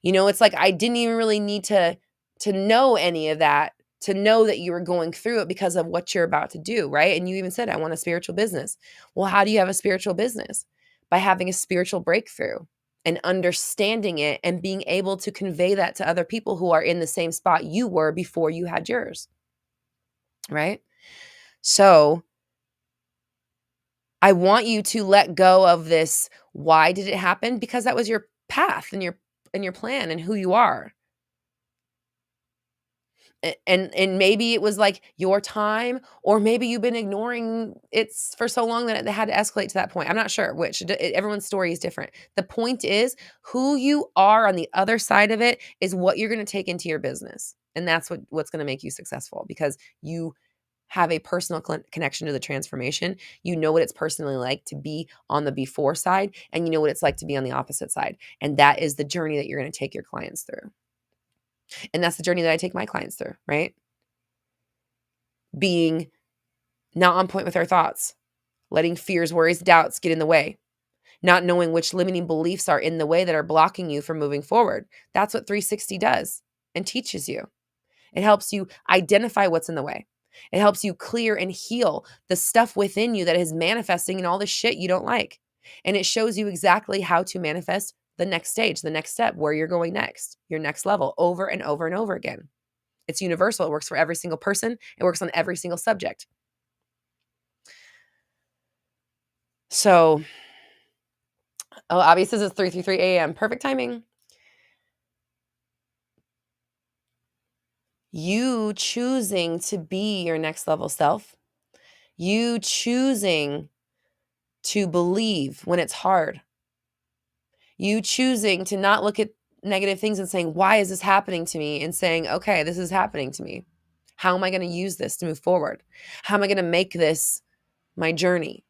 You know, it's like I didn't even really need to know any of that, to know that you were going through it because of what you're about to do, right? And you even said, I want a spiritual business. Well, how do you have a spiritual business? By having a spiritual breakthrough and understanding it and being able to convey that to other people who are in the same spot you were before you had yours, right? So I want you to let go of this, why did it happen? Because that was your path and your plan and who you are. And maybe it was like your time, or maybe you've been ignoring it for so long that it had to escalate to that point. I'm not sure which. Everyone's story is different. The point is, who you are on the other side of it is what you're going to take into your business, and that's what's going to make you successful, because you have a personal connection to the transformation. You know what it's personally like to be on the before side, and you know what it's like to be on the opposite side, and that is the journey that you're going to take your clients through. And that's the journey that I take my clients through, right? Being not on point with our thoughts, letting fears, worries, doubts get in the way, not knowing which limiting beliefs are in the way that are blocking you from moving forward. That's what 360 does and teaches you. It helps you identify what's in the way. It helps you clear and heal the stuff within you that is manifesting in all the shit you don't like. And it shows you exactly how to manifest the next stage, the next step, where you're going next, your next level, over and over and over again. It's universal. It works for every single person. It works on every single subject. So, obviously, this is 3:33 a.m. Perfect timing. You choosing to be your next level self. You choosing to believe when it's hard. You choosing to not look at negative things and saying, why is this happening to me? And saying, okay, this is happening to me. How am I going to use this to move forward? How am I going to make this my journey?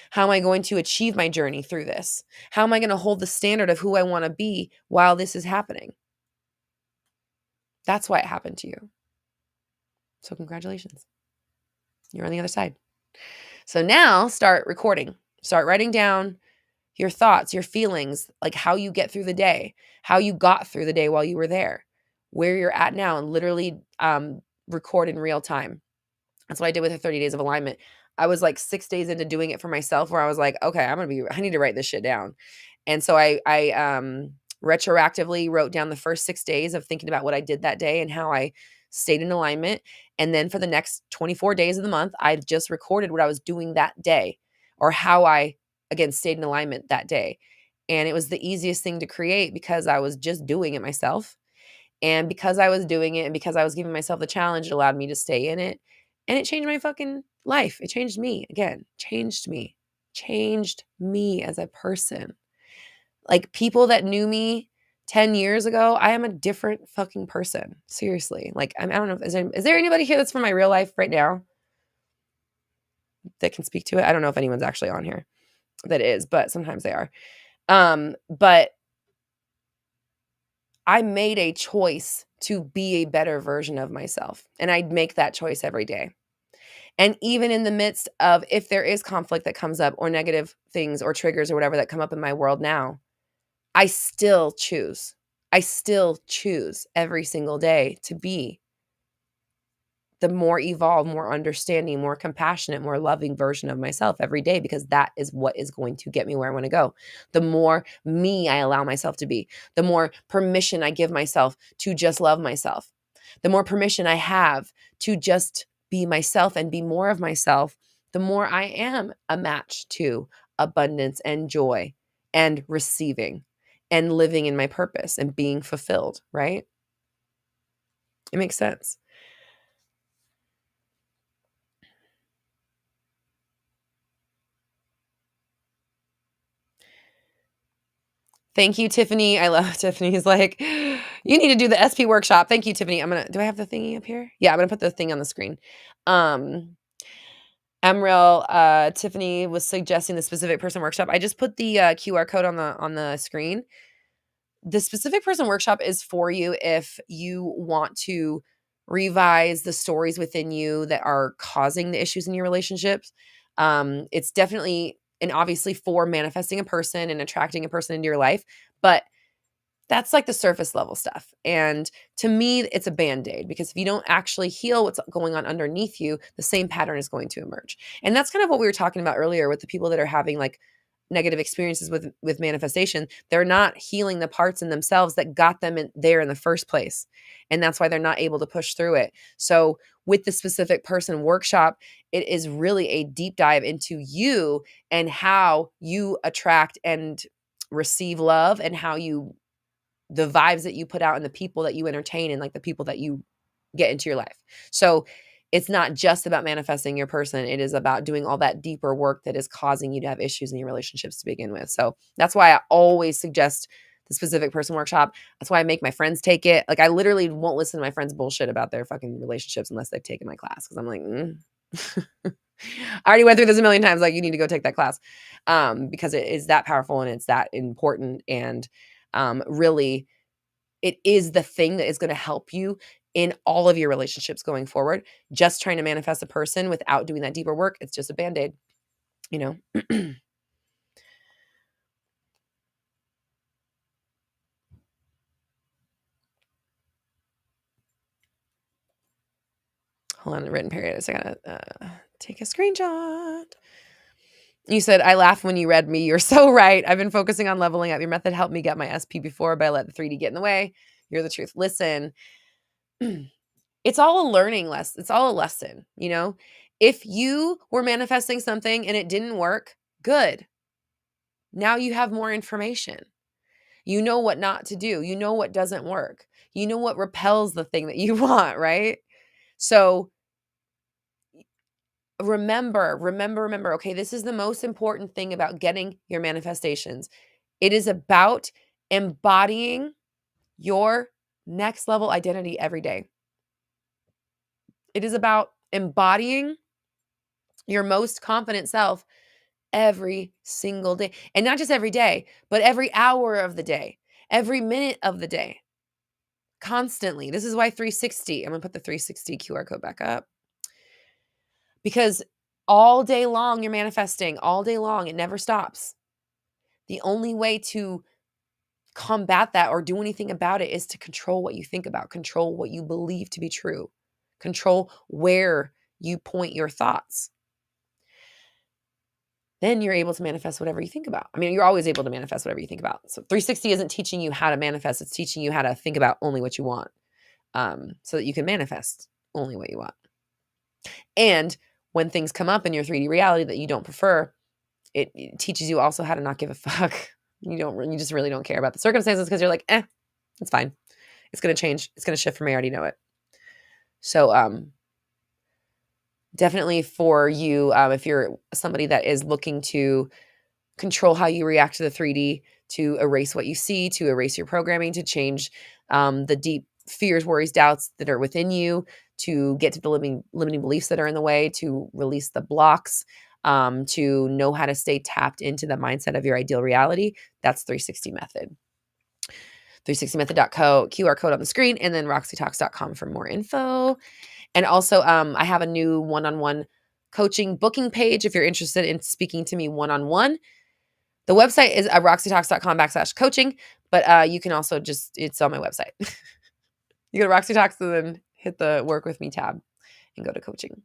How am I going to achieve my journey through this? How am I going to hold the standard of who I want to be while this is happening? That's why it happened to you. So congratulations. You're on the other side. So now start recording. Start writing down your thoughts, your feelings, like how you get through the day, how you got through the day while you were there, where you're at now, and literally record in real time. That's what I did with the 30 days of alignment. I was like 6 days into doing it for myself, where I was like, okay, I need to write this shit down. And so I retroactively wrote down the first 6 days of thinking about what I did that day and how I stayed in alignment. And then for the next 24 days of the month, I just recorded what I was doing that day, or how I, again, stayed in alignment that day. And it was the easiest thing to create because I was just doing it myself. And because I was doing it and because I was giving myself the challenge, it allowed me to stay in it. And it changed my fucking life. It changed me. Again, changed me as a person. Like, people that knew me 10 years ago, I am a different fucking person. Seriously. Like, I don't know. Is there anybody here that's from my real life right now that can speak to it? I don't know if anyone's actually on here that is, but sometimes they are. But I made a choice to be a better version of myself. And I make that choice every day. And even in the midst of, if there is conflict that comes up, or negative things or triggers or whatever that come up in my world now, I still choose. I still choose every single day to be the more evolved, more understanding, more compassionate, more loving version of myself every day, because that is what is going to get me where I want to go. The more me I allow myself to be, the more permission I give myself to just love myself, the more permission I have to just be myself and be more of myself, the more I am a match to abundance and joy and receiving and living in my purpose and being fulfilled, right? It makes sense. Thank you, Tiffany. I love Tiffany's like, you need to do the SP workshop. Thank you, Tiffany. Do I have the thingy up here? Yeah, I'm going to put the thing on the screen. Emrel, Tiffany was suggesting the specific person workshop. I just put the QR code on the screen. The specific person workshop is for you if you want to revise the stories within you that are causing the issues in your relationships. It's definitely and obviously for manifesting a person and attracting a person into your life, but that's like the surface level stuff. And to me, it's a band-aid, because if you don't actually heal what's going on underneath you, the same pattern is going to emerge. And that's kind of what we were talking about earlier with the people that are having like negative experiences with manifestation, they're not healing the parts in themselves that got them there in the first place. And that's why they're not able to push through it. So with the specific person workshop, it is really a deep dive into you and how you attract and receive love, and how you, the vibes that you put out and the people that you entertain and like the people that you get into your life. So it's not just about manifesting your person. It is about doing all that deeper work that is causing you to have issues in your relationships to begin with. So that's why I always suggest the specific person workshop. That's why I make my friends take it. Like, I literally won't listen to my friends' bullshit about their fucking relationships unless they've taken my class. Cause I'm like, I already went through this a million times. Like, you need to go take that class. Because it is that powerful and it's that important. And really, it is the thing that is going to help you in all of your relationships going forward. Just trying to manifest a person without doing that deeper work, it's just a Band-Aid, you know? Hold on, the written period. So I gotta take a screenshot. You said, I laugh when you read me. You're so right. I've been focusing on leveling up. Your method helped me get my SP before, but I let the 3D get in the way. You're the truth. Listen, it's all a learning lesson. It's all a lesson, you know? If you were manifesting something and it didn't work, good. Now you have more information. You know what not to do. You know what doesn't work. You know what repels the thing that you want, right? So remember, okay, this is the most important thing about getting your manifestations. It is about embodying your next level identity every day. It is about embodying your most confident self every single day. And not just every day, but every hour of the day, every minute of the day, constantly. This is why 360, I'm going to put the 360 QR code back up, because all day long you're manifesting, all day long. It never stops. The only way to combat that or do anything about it is to control what you think about, control what you believe to be true, control where you point your thoughts. Then you're able to manifest whatever you think about. I mean, you're always able to manifest whatever you think about. So 360 isn't teaching you how to manifest. It's teaching you how to think about only what you want, so that you can manifest only what you want. And when things come up in your 3D reality that you don't prefer, it teaches you also how to not give a fuck. You just really don't care about the circumstances, because you're like, it's fine. It's going to change. It's going to shift for me. I already know it. So, definitely for you, if you're somebody that is looking to control how you react to the 3D, to erase what you see, to erase your programming, to change the deep fears, worries, doubts that are within you, to get to the limiting beliefs that are in the way, to release the blocks, to know how to stay tapped into the mindset of your ideal reality, that's 360 Method. 360method.co, QR code on the screen, and then roxytalks.com for more info. And also, I have a new one-on-one coaching booking page if you're interested in speaking to me one-on-one. The website is roxytalks.com/coaching, but you can also it's on my website. You go to Roxy Talks and then hit the work with me tab and go to coaching.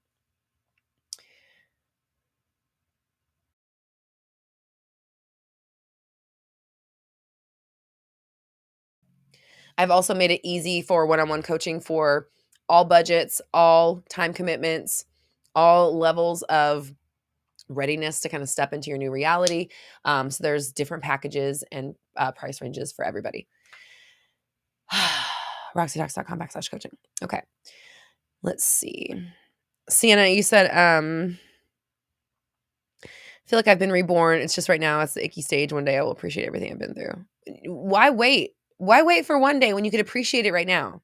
I've also made it easy for one-on-one coaching for all budgets, all time commitments, all levels of readiness to kind of step into your new reality. So there's different packages and price ranges for everybody. roxytalks.com/coaching. Okay. Let's see. Sienna, you said, I feel like I've been reborn. It's just right now, it's the icky stage. One day I will appreciate everything I've been through. Why wait? Why wait for one day when you could appreciate it right now?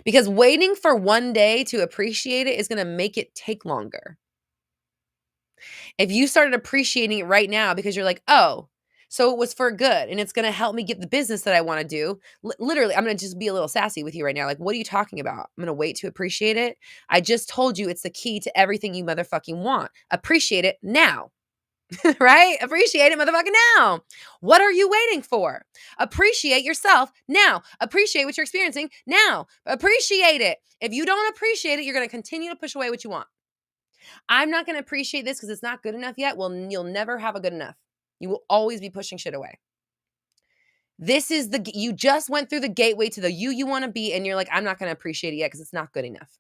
Because waiting for one day to appreciate it is going to make it take longer. If you started appreciating it right now because you're like, oh, so it was for good and it's going to help me get the business that I want to do. Literally, I'm going to just be a little sassy with you right now. Like, what are you talking about? I'm going to wait to appreciate it. I just told you it's the key to everything you motherfucking want. Appreciate it now. Right? Appreciate it motherfucking now. What are you waiting for? Appreciate yourself now. Appreciate what you're experiencing now. Appreciate it. If you don't appreciate it, you're going to continue to push away what you want. I'm not going to appreciate this because it's not good enough yet. Well, you'll never have a good enough. You will always be pushing shit away. This is you just went through the gateway to the you want to be, and you're like, I'm not going to appreciate it yet because it's not good enough.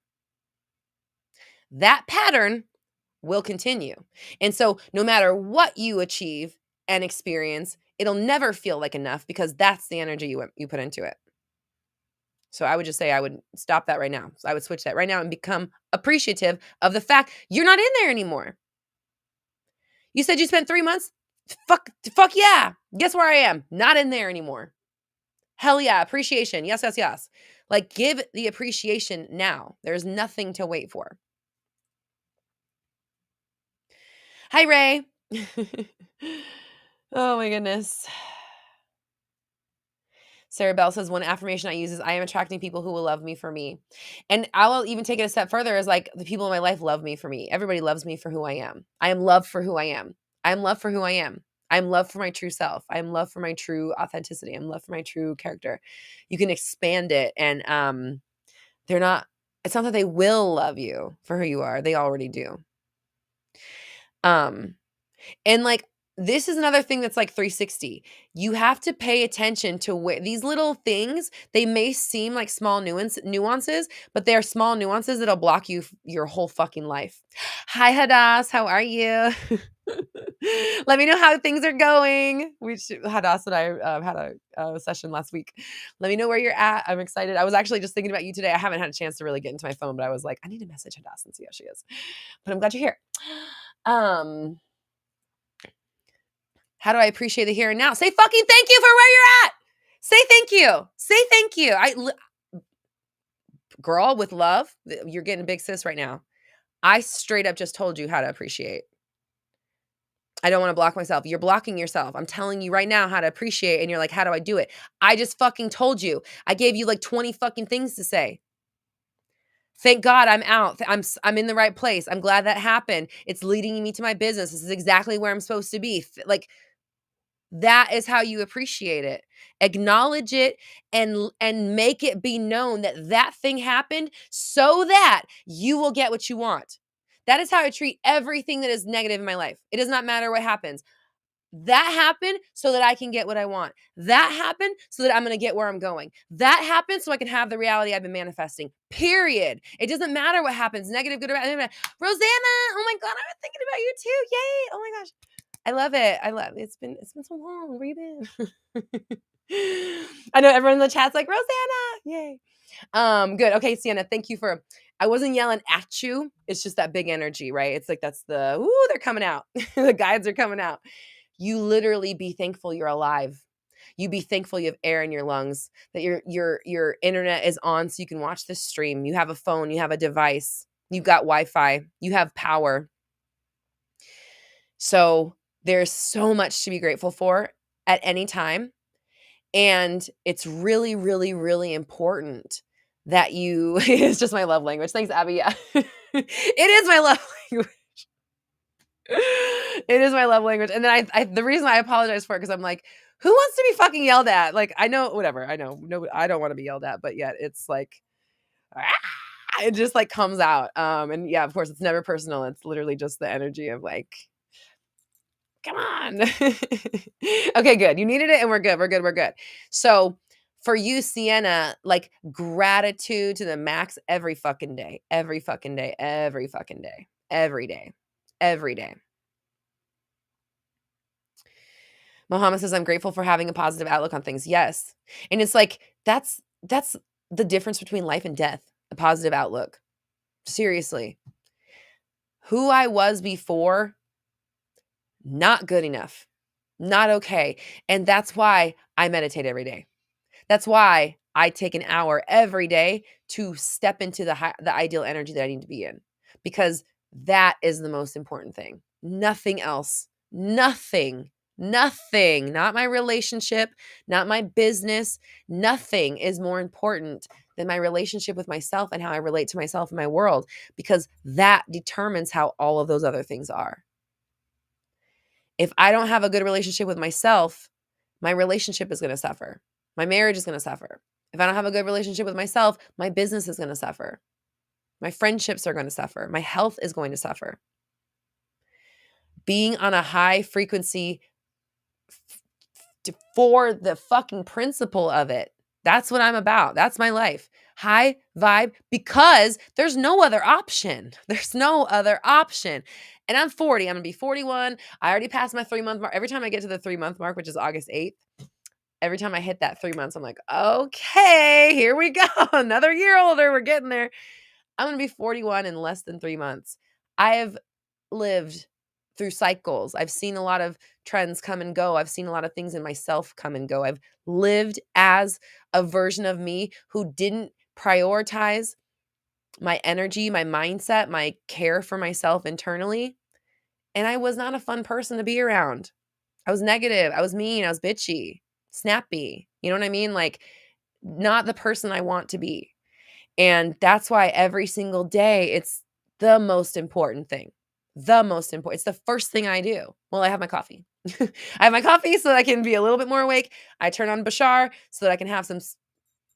That pattern will continue. And so no matter what you achieve and experience, it'll never feel like enough because that's the energy you put into it. So I would just say I would stop that right now. So I would switch that right now and become appreciative of the fact you're not in there anymore. You said you spent 3 months? Fuck yeah. Guess where I am? Not in there anymore. Hell yeah. Appreciation. Yes, yes, yes. Like, give the appreciation now. There's nothing to wait for. Hi, Ray. Oh my goodness. Sarah Bell says, one affirmation I use is I am attracting people who will love me for me. And I will even take it a step further as like the people in my life love me for me. Everybody loves me for who I am. I am loved for who I am. I am loved for who I am. I'm loved for my true self. I'm loved for my true authenticity. I'm loved for my true character. You can expand it and it's not that they will love you for who you are. They already do. And like, this is another thing that's like 360. You have to pay attention to where these little things, they may seem like small nuances, but they're small nuances that'll block you your whole fucking life. Hi, Hadass. How are you? Let me know how things are going. Hadass and I had a session last week. Let me know where you're at. I'm excited. I was actually just thinking about you today. I haven't had a chance to really get into my phone, but I was like, I need to message Hadass and see how she is. But I'm glad you're here. How do I appreciate the here and now? Say fucking thank you for where you're at. Say thank you. Say thank you. Girl with love, you're getting a big sis right now. I straight up just told you how to appreciate. I don't want to block myself. You're blocking yourself. I'm telling you right now how to appreciate, and you're like, how do I do it? I just fucking told you. I gave you like 20 fucking things to say. Thank God I'm out. I'm in the right place. I'm glad that happened. It's leading me to my business. This is exactly where I'm supposed to be. Like, that is how you appreciate it. Acknowledge it and make it be known that that thing happened so that you will get what you want. That is how I treat everything that is negative in my life. It does not matter what happens. That happened so that I can get what I want. That happened so that I'm going to get where I'm going. That happened so I can have the reality I've been manifesting. Period. It doesn't matter what happens, negative, good, or bad. Rosanna, oh my God, I was thinking about you too. Yay. Oh my gosh. I love it. It's been so long. Where you been? I know everyone in the chat's like, Rosanna. Yay. Good. Okay, Sienna, thank you I wasn't yelling at you. It's just that big energy, right? It's like, that's they're coming out. The guides are coming out. You literally be thankful you're alive. You be thankful you have air in your lungs, that your internet is on so you can watch this stream. You have a phone, you have a device, you've got Wi-Fi, you have power. So there's so much to be grateful for at any time. And it's really, really, really important that you, it's just my love language. Thanks, Abby. Yeah. It is my love language. It is my love language. And then the reason I apologize for it, because I'm like, who wants to be fucking yelled at? Like, I know, whatever. I know. No, I don't want to be yelled at, but yet it's like, it just like comes out. And yeah, of course, it's never personal. It's literally just the energy of like, come on. Okay, good. You needed it and we're good. We're good. We're good. So for you, Sienna, like, gratitude to the max every fucking day, every fucking day, every fucking day, every day, every day. Mohammed says, I'm grateful for having a positive outlook on things. Yes. And it's like, that's the difference between life and death, a positive outlook. Seriously. Who I was before, not good enough, not okay. And that's why I meditate every day. That's why I take an hour every day to step into the ideal energy that I need to be in, because that is the most important thing. Nothing else, nothing, not my relationship, not my business. Nothing is more important than my relationship with myself and how I relate to myself in my world, because that determines how all of those other things are. If I don't have a good relationship with myself, my relationship is going to suffer. My marriage is going to suffer. If I don't have a good relationship with myself, my business is going to suffer. My friendships are going to suffer. My health is going to suffer. Being on a high frequency for the fucking principle of it. That's what I'm about. That's my life. High vibe, because there's no other option. There's no other option. And I'm 40. I'm going to be 41. I already passed my 3-month mark. Every time I get to the 3-month mark, which is August 8th, every time I hit that 3 months, I'm like, okay, here we go. Another year older. We're getting there. I'm going to be 41 in less than 3 months. I have lived through cycles. I've seen a lot of trends come and go. I've seen a lot of things in myself come and go. I've lived as a version of me who didn't prioritize my energy, my mindset, my care for myself internally. And I was not a fun person to be around. I was negative. I was mean. I was bitchy, snappy. You know what I mean? Like, not the person I want to be. And that's why every single day, it's the most important thing. The most important. It's the first thing I do. Well, I have my coffee. I have my coffee so that I can be a little bit more awake. I turn on Bashar so that I can have some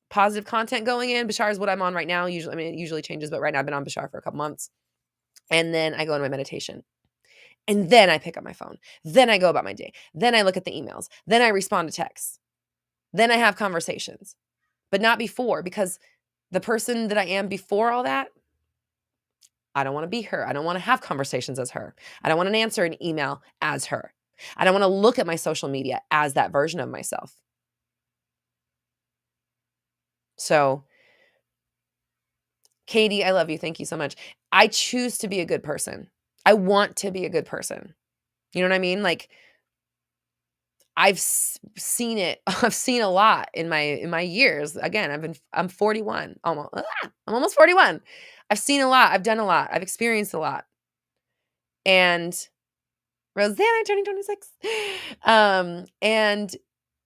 positive content going in. Bashar is what I'm on right now. Usually, I mean, it usually changes, but right now I've been on Bashar for a couple months. And then I go into my meditation. And then I pick up my phone. Then I go about my day. Then I look at the emails. Then I respond to texts. Then I have conversations. But not before, because the person that I am before all that, I don't want to be her. I don't want to have conversations as her. I don't want to answer an email as her. I don't want to look at my social media as that version of myself. So, Katie, I love you. Thank you so much. I choose to be a good person. I want to be a good person. You know what I mean? Like, I've seen it. I've seen a lot in my years. Again, I'm 41, almost. I'm almost 41. I've seen a lot. I've done a lot. I've experienced a lot. And Rosanna turning 26. And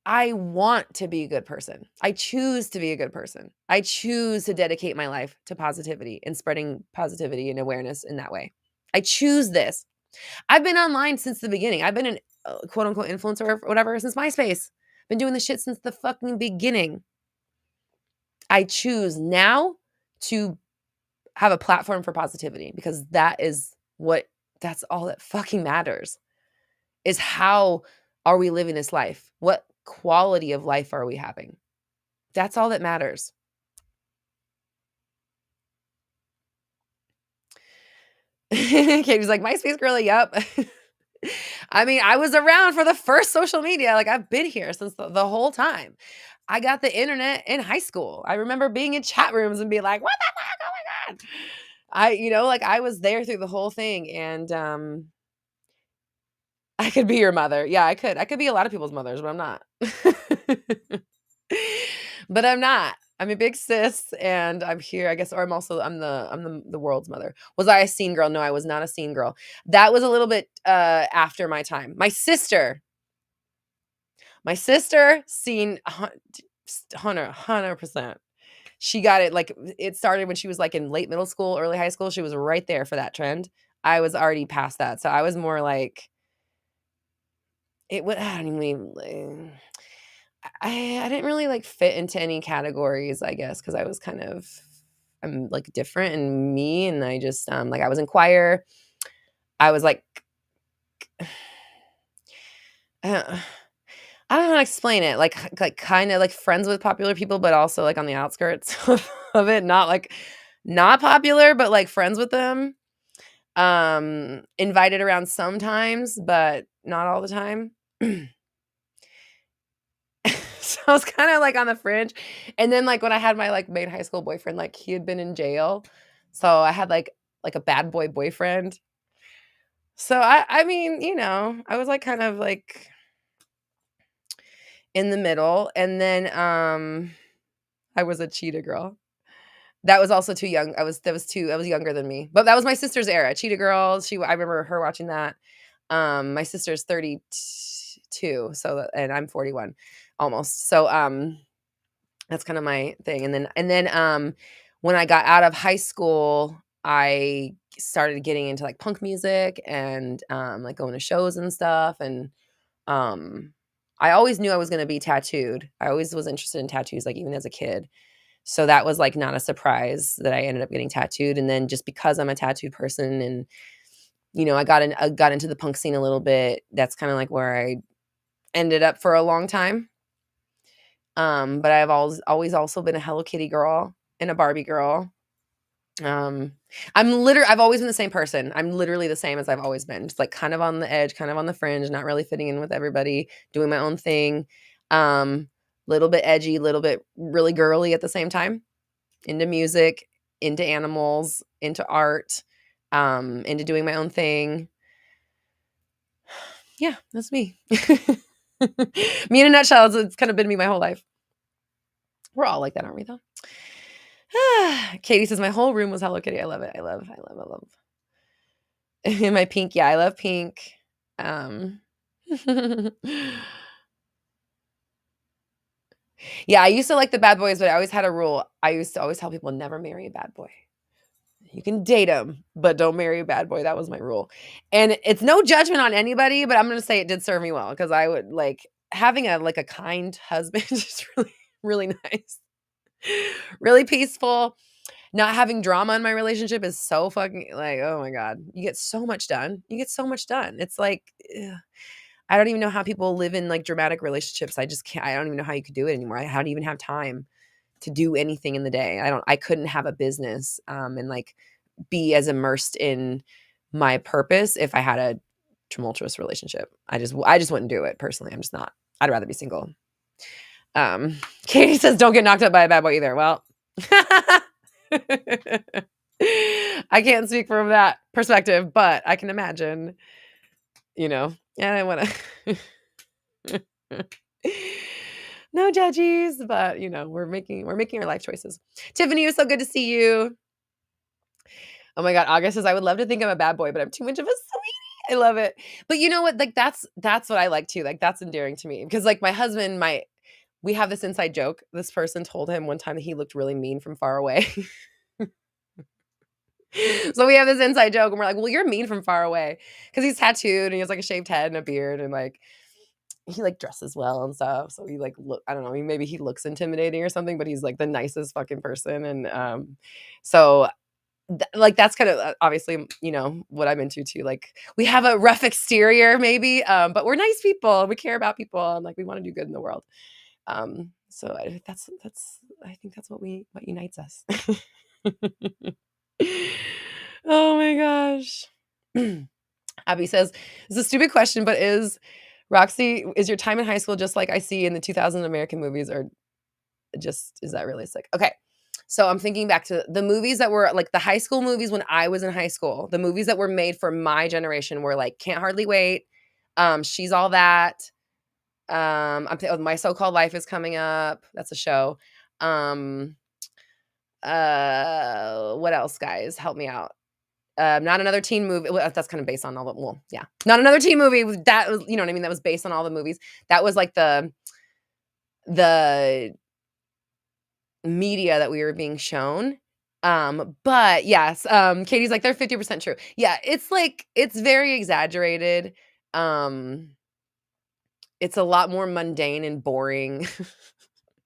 I want to be a good person. I choose to be a good person. I choose to dedicate my life to positivity and spreading positivity and awareness in that way. I choose this. I've been online since the beginning. I've been an quote unquote influencer or whatever since MySpace. Been doing this shit since the fucking beginning. I choose now to have a platform for positivity, because that's all that fucking matters, is how are we living this life? What quality of life are we having? That's all that matters. Katie's like, MySpace girly, yep. I mean, I was around for the first social media. Like, I've been here since the whole time. I got the internet in high school. I remember being in chat rooms and being like, what the fuck? Oh my God. I was there through the whole thing. And I could be your mother. Yeah, I could. I could be a lot of people's mothers, but I'm not. But I'm not. I'm a big sis, and I'm here, I guess, or I'm the world's mother. Was I a scene girl? No, I was not a scene girl. That was a little bit after my time. My sister seen 100%. She got it, like, it started when she was like in late middle school, early high school. She was right there for that trend. I was already past that. So I was more like, it would, I don't even, I didn't really like fit into any categories, I guess, because I was I'm like different and me, and I just like, I was in choir. I was like, I don't know how to explain it. Like kind of like friends with popular people, but also like on the outskirts of it. Not popular, but like friends with them. Invited around sometimes, but not all the time. So I was kind of like on the fringe. And then like when I had my like main high school boyfriend, like he had been in jail. So I had like a bad boy boyfriend. So I mean, I was like kind of like in the middle. And then I was a cheetah girl. That was also too young. I was younger than me. But that was my sister's era. Cheetah girl. I remember her watching that. My sister's 32, and I'm 41 almost. So that's kind of my thing. And then when I got out of high school, I started getting into like punk music and like going to shows and stuff. And I always knew I was going to be tattooed. I always was interested in tattoos, like even as a kid. So that was like not a surprise that I ended up getting tattooed. And then just because I'm a tattooed person and I got into the punk scene a little bit, that's kind of like where ended up for a long time. But I've always also been a Hello Kitty girl and a Barbie girl. I've always been the same person. I'm literally the same as I've always been. Just like kind of on the edge, kind of on the fringe, not really fitting in with everybody, doing my own thing. Little bit edgy, little bit really girly at the same time. Into music, into animals, into art, into doing my own thing. Yeah, that's me. Me in a nutshell, it's kind of been me my whole life. We're all like that, aren't we, though? Katie says, my whole room was Hello Kitty. I love it. I love. In my pink. Yeah, I love pink. Yeah, I used to like the bad boys, but I always had a rule. I used to always tell people never marry a bad boy. You can date him, but don't marry a bad boy. That was my rule. And it's no judgment on anybody, but I'm going to say it did serve me well because I would like having a kind husband is really, really nice. Really peaceful. Not having drama in my relationship is so fucking like, oh my God. You get so much done. It's like, ugh. I don't even know how people live in like dramatic relationships. I just can't. I don't even know how you could do it anymore. I don't even have time to do anything in the day. I couldn't have a business and like be as immersed in my purpose if I had a tumultuous relationship. I just wouldn't do it personally. I'm just not. I'd rather be single. Katie says don't get knocked up by a bad boy either. Well, I can't speak from that perspective, but I can imagine, and I want to no judges, but we're making our life choices. Tiffany, it was so good to see you. Oh my God, August says I would love to think I'm a bad boy, but I'm too much of a sweetie. I love it. But you know what? Like that's what I like too. Like that's endearing to me because like my husband, we have this inside joke. This person told him one time that he looked really mean from far away. So we have this inside joke and we're like, well, you're mean from far away because he's tattooed and he has like a shaved head and a beard and like he like dresses well and stuff. So he like I don't know, maybe he looks intimidating or something, but he's like the nicest fucking person. And so like that's kind of obviously what I'm into too. Like we have a rough exterior maybe, but we're nice people. We care about people and like we want to do good in the world. So I think that's what unites us. Oh my gosh. Abby says, it's a stupid question, but is your time in high school just like I see in the 2000 American movies, or just is that realistic? Okay. So I'm thinking back to the movies that were like the high school movies when I was in high school. The movies that were made for my generation were like Can't Hardly Wait, She's All That. My So-Called Life is coming up. That's a show. What else, guys? Help me out. Not Another Teen Movie. Well, that's kind of based on all the. Well, yeah, Not Another Teen Movie. That was, you know what I mean. That was based on all the movies. That was like the media that we were being shown. But yes, Katie's like they're 50% true. Yeah, it's like it's very exaggerated. It's a lot more mundane and boring.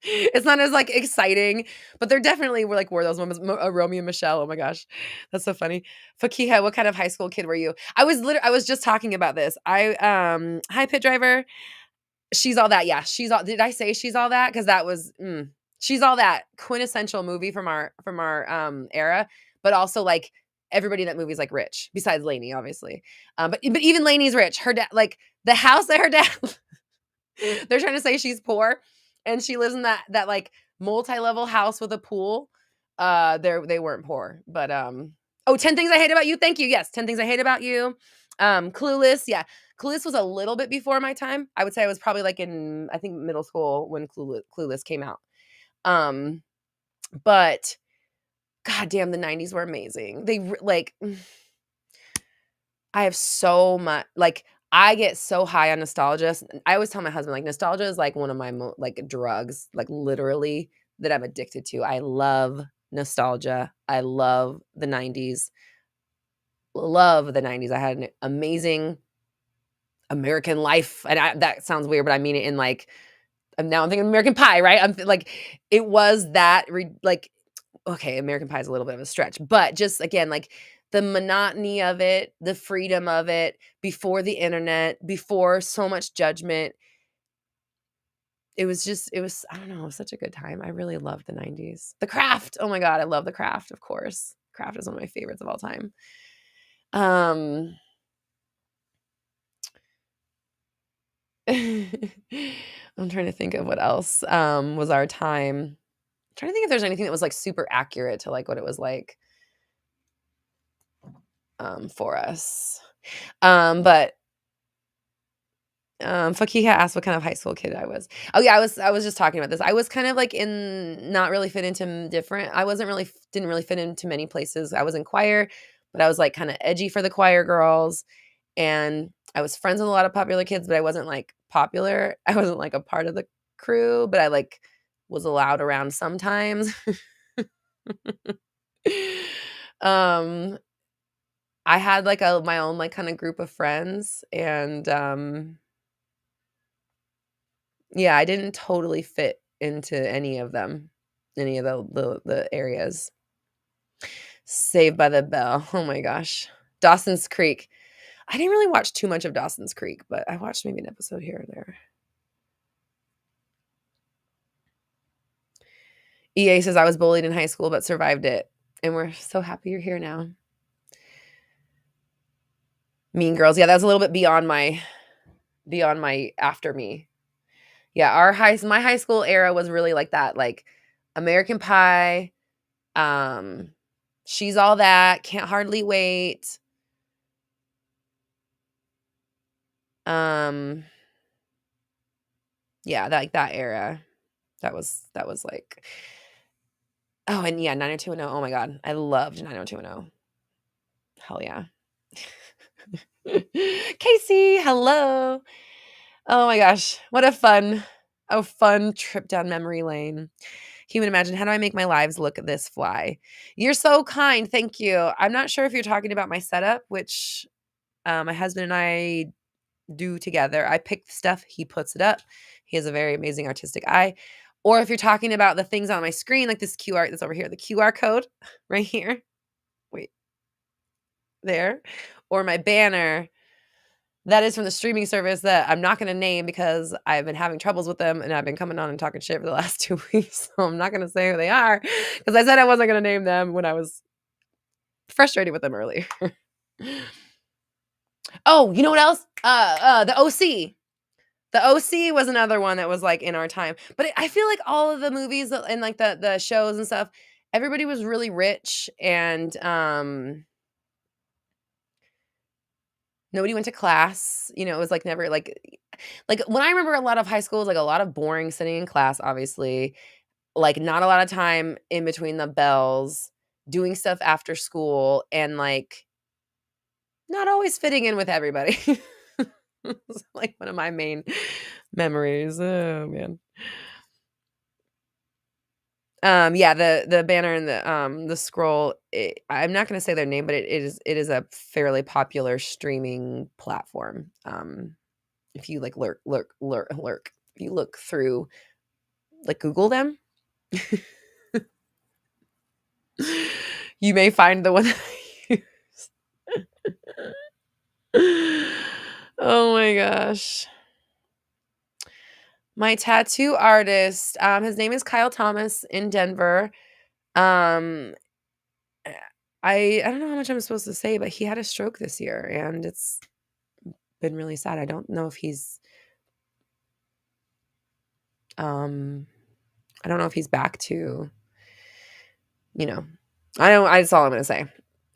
It's not as like exciting, but they're definitely were those moments. Romeo and Michelle. Oh my gosh, that's so funny. Fakiha, what kind of high school kid were you? I was just talking about this. Hi Pit Driver. She's All That. Yeah, Did I say She's All That? Because that was She's All That, quintessential movie from our era, but also like everybody in that movie is like rich besides Lainey, obviously. But even Lainey's rich. Her dad, like the house that her dad. They're trying to say she's poor, and she lives in that like multi-level house with a pool. They weren't poor, but 10 Things I Hate About You. Thank you. Yes, 10 Things I Hate About You. Clueless. Yeah, Clueless was a little bit before my time. I would say I was probably like in I think middle school when Clueless came out. But goddamn, the 90s were amazing. They like I have so much like I get so high on nostalgia. I always tell my husband like nostalgia is like one of my like drugs, like literally that I'm addicted to. I love nostalgia. I love the 90s. Love the 90s. I had an amazing American life. And that sounds weird, but I mean it in like I'm thinking American Pie, right? I'm like it was that like okay, American Pie is a little bit of a stretch, but just again like the monotony of it, the freedom of it, before the internet, before so much judgment. I don't know, it was such a good time. I really loved the 90s. The Craft. Oh my God, I love The Craft, of course. Craft is one of my favorites of all time. Um I'm trying to think of what else was our time. I'm trying to think if there's anything that was like super accurate to like what it was like for us. But Fakiha asked what kind of high school kid I was. Oh yeah, I was just talking about this. I was kind of like in not really fit into different. I wasn't really didn't really fit into many places. I was in choir, but I was like kind of edgy for the choir girls, and I was friends with a lot of popular kids, but I wasn't like popular. I wasn't like a part of the crew, but I like was allowed around sometimes. um I had like my own like kind of group of friends, and yeah, I didn't totally fit into any of them, any of the areas. Saved by the Bell. Oh my gosh. Dawson's Creek. I didn't really watch too much of Dawson's Creek, but I watched maybe an episode here or there. EA says I was bullied in high school but survived it, and we're so happy you're here now. Mean Girls. Yeah, that's a little bit beyond my after me. Yeah, my high school era was really like that, like American Pie, She's All That, Can't Hardly Wait. Um yeah, that era. That was like, oh, and yeah, 90210. Oh my god, I loved 90210. Hell yeah. Casey, hello. Oh my gosh, what a fun trip down memory lane. Human Imagine, how do I make my lives look this fly? You're so kind, thank you. I'm not sure if you're talking about my setup, which my husband and I do together. I pick the stuff, he puts it up. He has a very amazing artistic eye. Or if you're talking about the things on my screen, like this QR that's over here, the QR code right here. Wait, there. Or my banner. That is from the streaming service that I'm not going to name because I've been having troubles with them and I've been coming on and talking shit for the last 2 weeks. So I'm not going to say who they are because I said I wasn't going to name them when I was frustrated with them earlier. Oh, you know what else? The OC. The OC was another one that was like in our time. But I feel like all of the movies and like the shows and stuff, everybody was really rich, and nobody went to class. You know, it was like never like when I remember a lot of high school was like a lot of boring sitting in class, obviously. Like not a lot of time in between the bells, doing stuff after school, and like not always fitting in with everybody. It's like one of my main memories. Oh man. Yeah, the banner and the scroll, I'm not gonna say their name, but it is a fairly popular streaming platform. If you like lurk, if you look through, like Google them, you may find the one that I use. Oh my gosh. My tattoo artist, his name is Kyle Thomas in Denver. Um, I don't know how much I'm supposed to say, but he had a stroke this year, and it's been really sad. I don't know if he's I don't know if he's back to, you know, that's all I'm gonna say.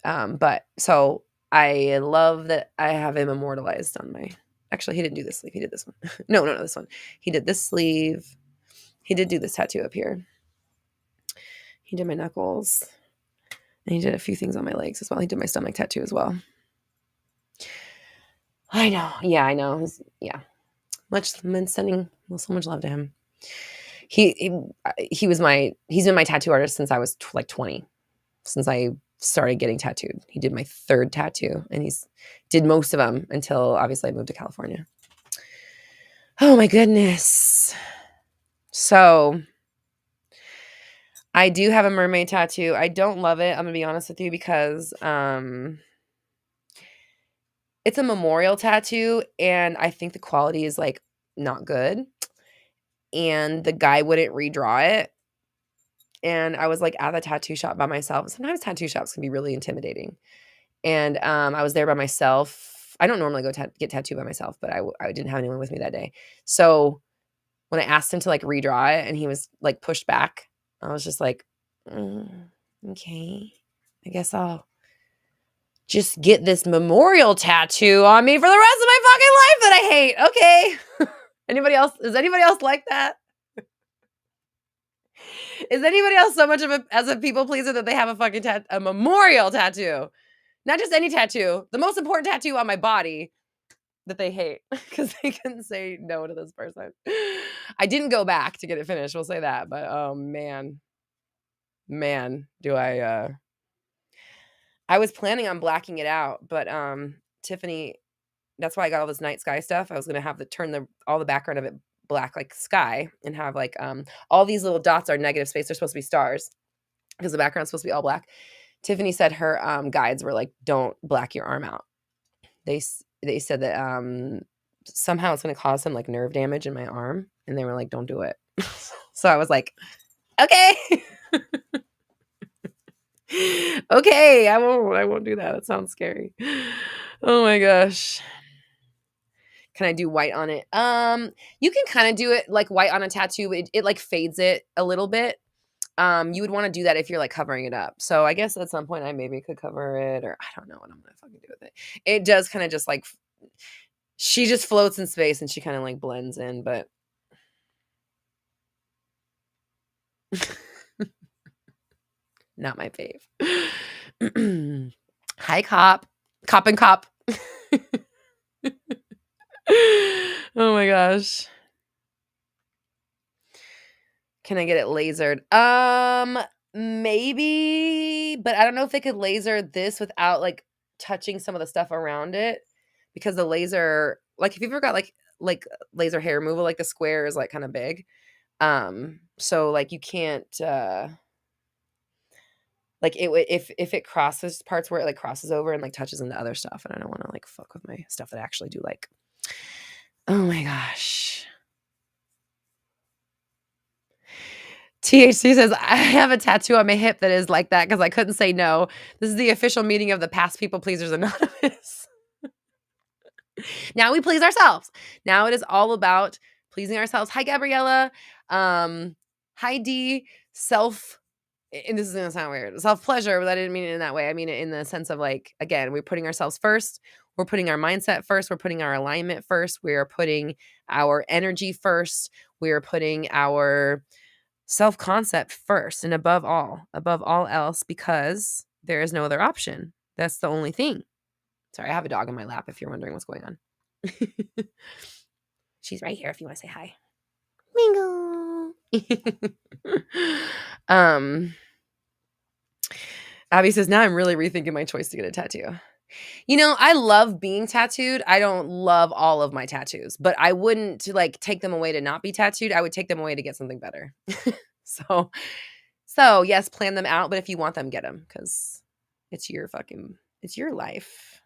But so I love that I have him immortalized on my, actually he didn't do this sleeve, he did this one. No, this one. He did this sleeve. He did do this tattoo up here. He did my knuckles. And he did a few things on my legs as well. He did my stomach tattoo as well. I know. Yeah, I know. Yeah. Been sending so much love to him. He's been my tattoo artist since I was like 20, since I started getting tattooed. He did my third tattoo, and he's did most of them until obviously I moved to California. Oh my goodness. So I do have a mermaid tattoo. I don't love it, I'm gonna be honest with you, because it's a memorial tattoo, and I think the quality is like not good. and the guy wouldn't redraw it. And I was like at the tattoo shop by myself. Sometimes tattoo shops can be really intimidating. And I was there by myself. I don't normally go get tattooed by myself, but I didn't have anyone with me that day. So when I asked him to like redraw it and he was like pushed back, I was just like, okay, I guess I'll just get this memorial tattoo on me for the rest of my fucking life that I hate. Okay. Anybody else? Is anybody else like that? Is anybody else so much of a people pleaser that they have a fucking a memorial tattoo? Not just any tattoo, the most important tattoo on my body that they hate because they couldn't say no to this person. I didn't go back to get it finished, we'll say that, but oh man. Man, do I was planning on blacking it out, but Tiffany, that's why I got all this night sky stuff. I was gonna have to turn all the background of it black like sky and have like all these little dots are negative space. They're supposed to be stars because the background's supposed to be all black. Tiffany said her guides were like, don't black your arm out. They said that somehow it's going to cause some like nerve damage in my arm. And they were like, don't do it. So I was like, okay. Okay, I won't do that. It sounds scary. Oh my gosh. Can I do white on it? You can kind of do it like white on a tattoo. It like fades it a little bit. You would want to do that if you're like covering it up. So I guess at some point I maybe could cover it, or I don't know what I'm gonna fucking do with it. It does kind of just like she just floats in space and she kind of like blends in, but not my fave. Hi, cop and cop. Oh my gosh. Can I get it lasered? Maybe, but I don't know if they could laser this without like touching some of the stuff around it, because the laser, like if you've ever got like laser hair removal, like the square is like kind of big. So like you can't like if it crosses parts where it like crosses over and like touches into other stuff, and I don't want to like fuck with my stuff that I actually do like. Oh my gosh. THC says, I have a tattoo on my hip that is like that because I couldn't say no. This is the official meeting of the Past People Pleasers Anonymous. Now we please ourselves. Now it is all about pleasing ourselves. Hi, Gabriella. Hi, D. And this is going to sound weird, self-pleasure, but I didn't mean it in that way. I mean it in the sense of like, again, we're putting ourselves first. We're putting our mindset first. We're putting our alignment first. We are putting our energy first. We are putting our self-concept first and above all else, because there is no other option. That's the only thing. Sorry, I have a dog in my lap if you're wondering what's going on. She's right here if you want to say hi. Mingo. Abby says, now I'm really rethinking my choice to get a tattoo. You know, I love being tattooed. I don't love all of my tattoos, but I wouldn't like take them away to not be tattooed. I would take them away to get something better. So yes, plan them out, but if you want them, get them, because it's your life.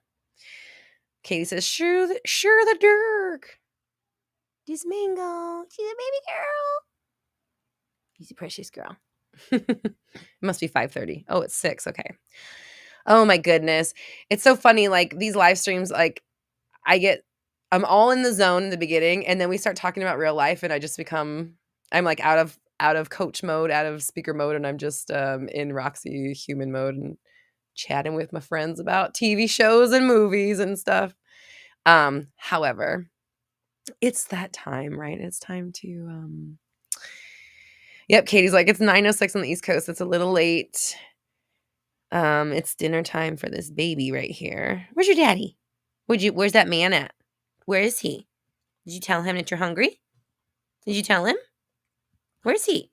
Katie says, sure the Dirk. This Mingo. She's a baby girl. She's a precious girl. It must be 5:30. Oh, it's 6. Okay. Oh my goodness. It's so funny. Like these live streams, like I'm all in the zone in the beginning, and then we start talking about real life and I'm like out of coach mode, out of speaker mode, and I'm just in Roxy human mode and chatting with my friends about TV shows and movies and stuff. However, it's that time, right? It's time to Yep, Katie's like, it's 9:06 on the East Coast. It's a little late. It's dinner time for this baby right here. Where's your daddy? Where's that man at? Where is he? Did you tell him that you're hungry? Did you tell him? Where's he?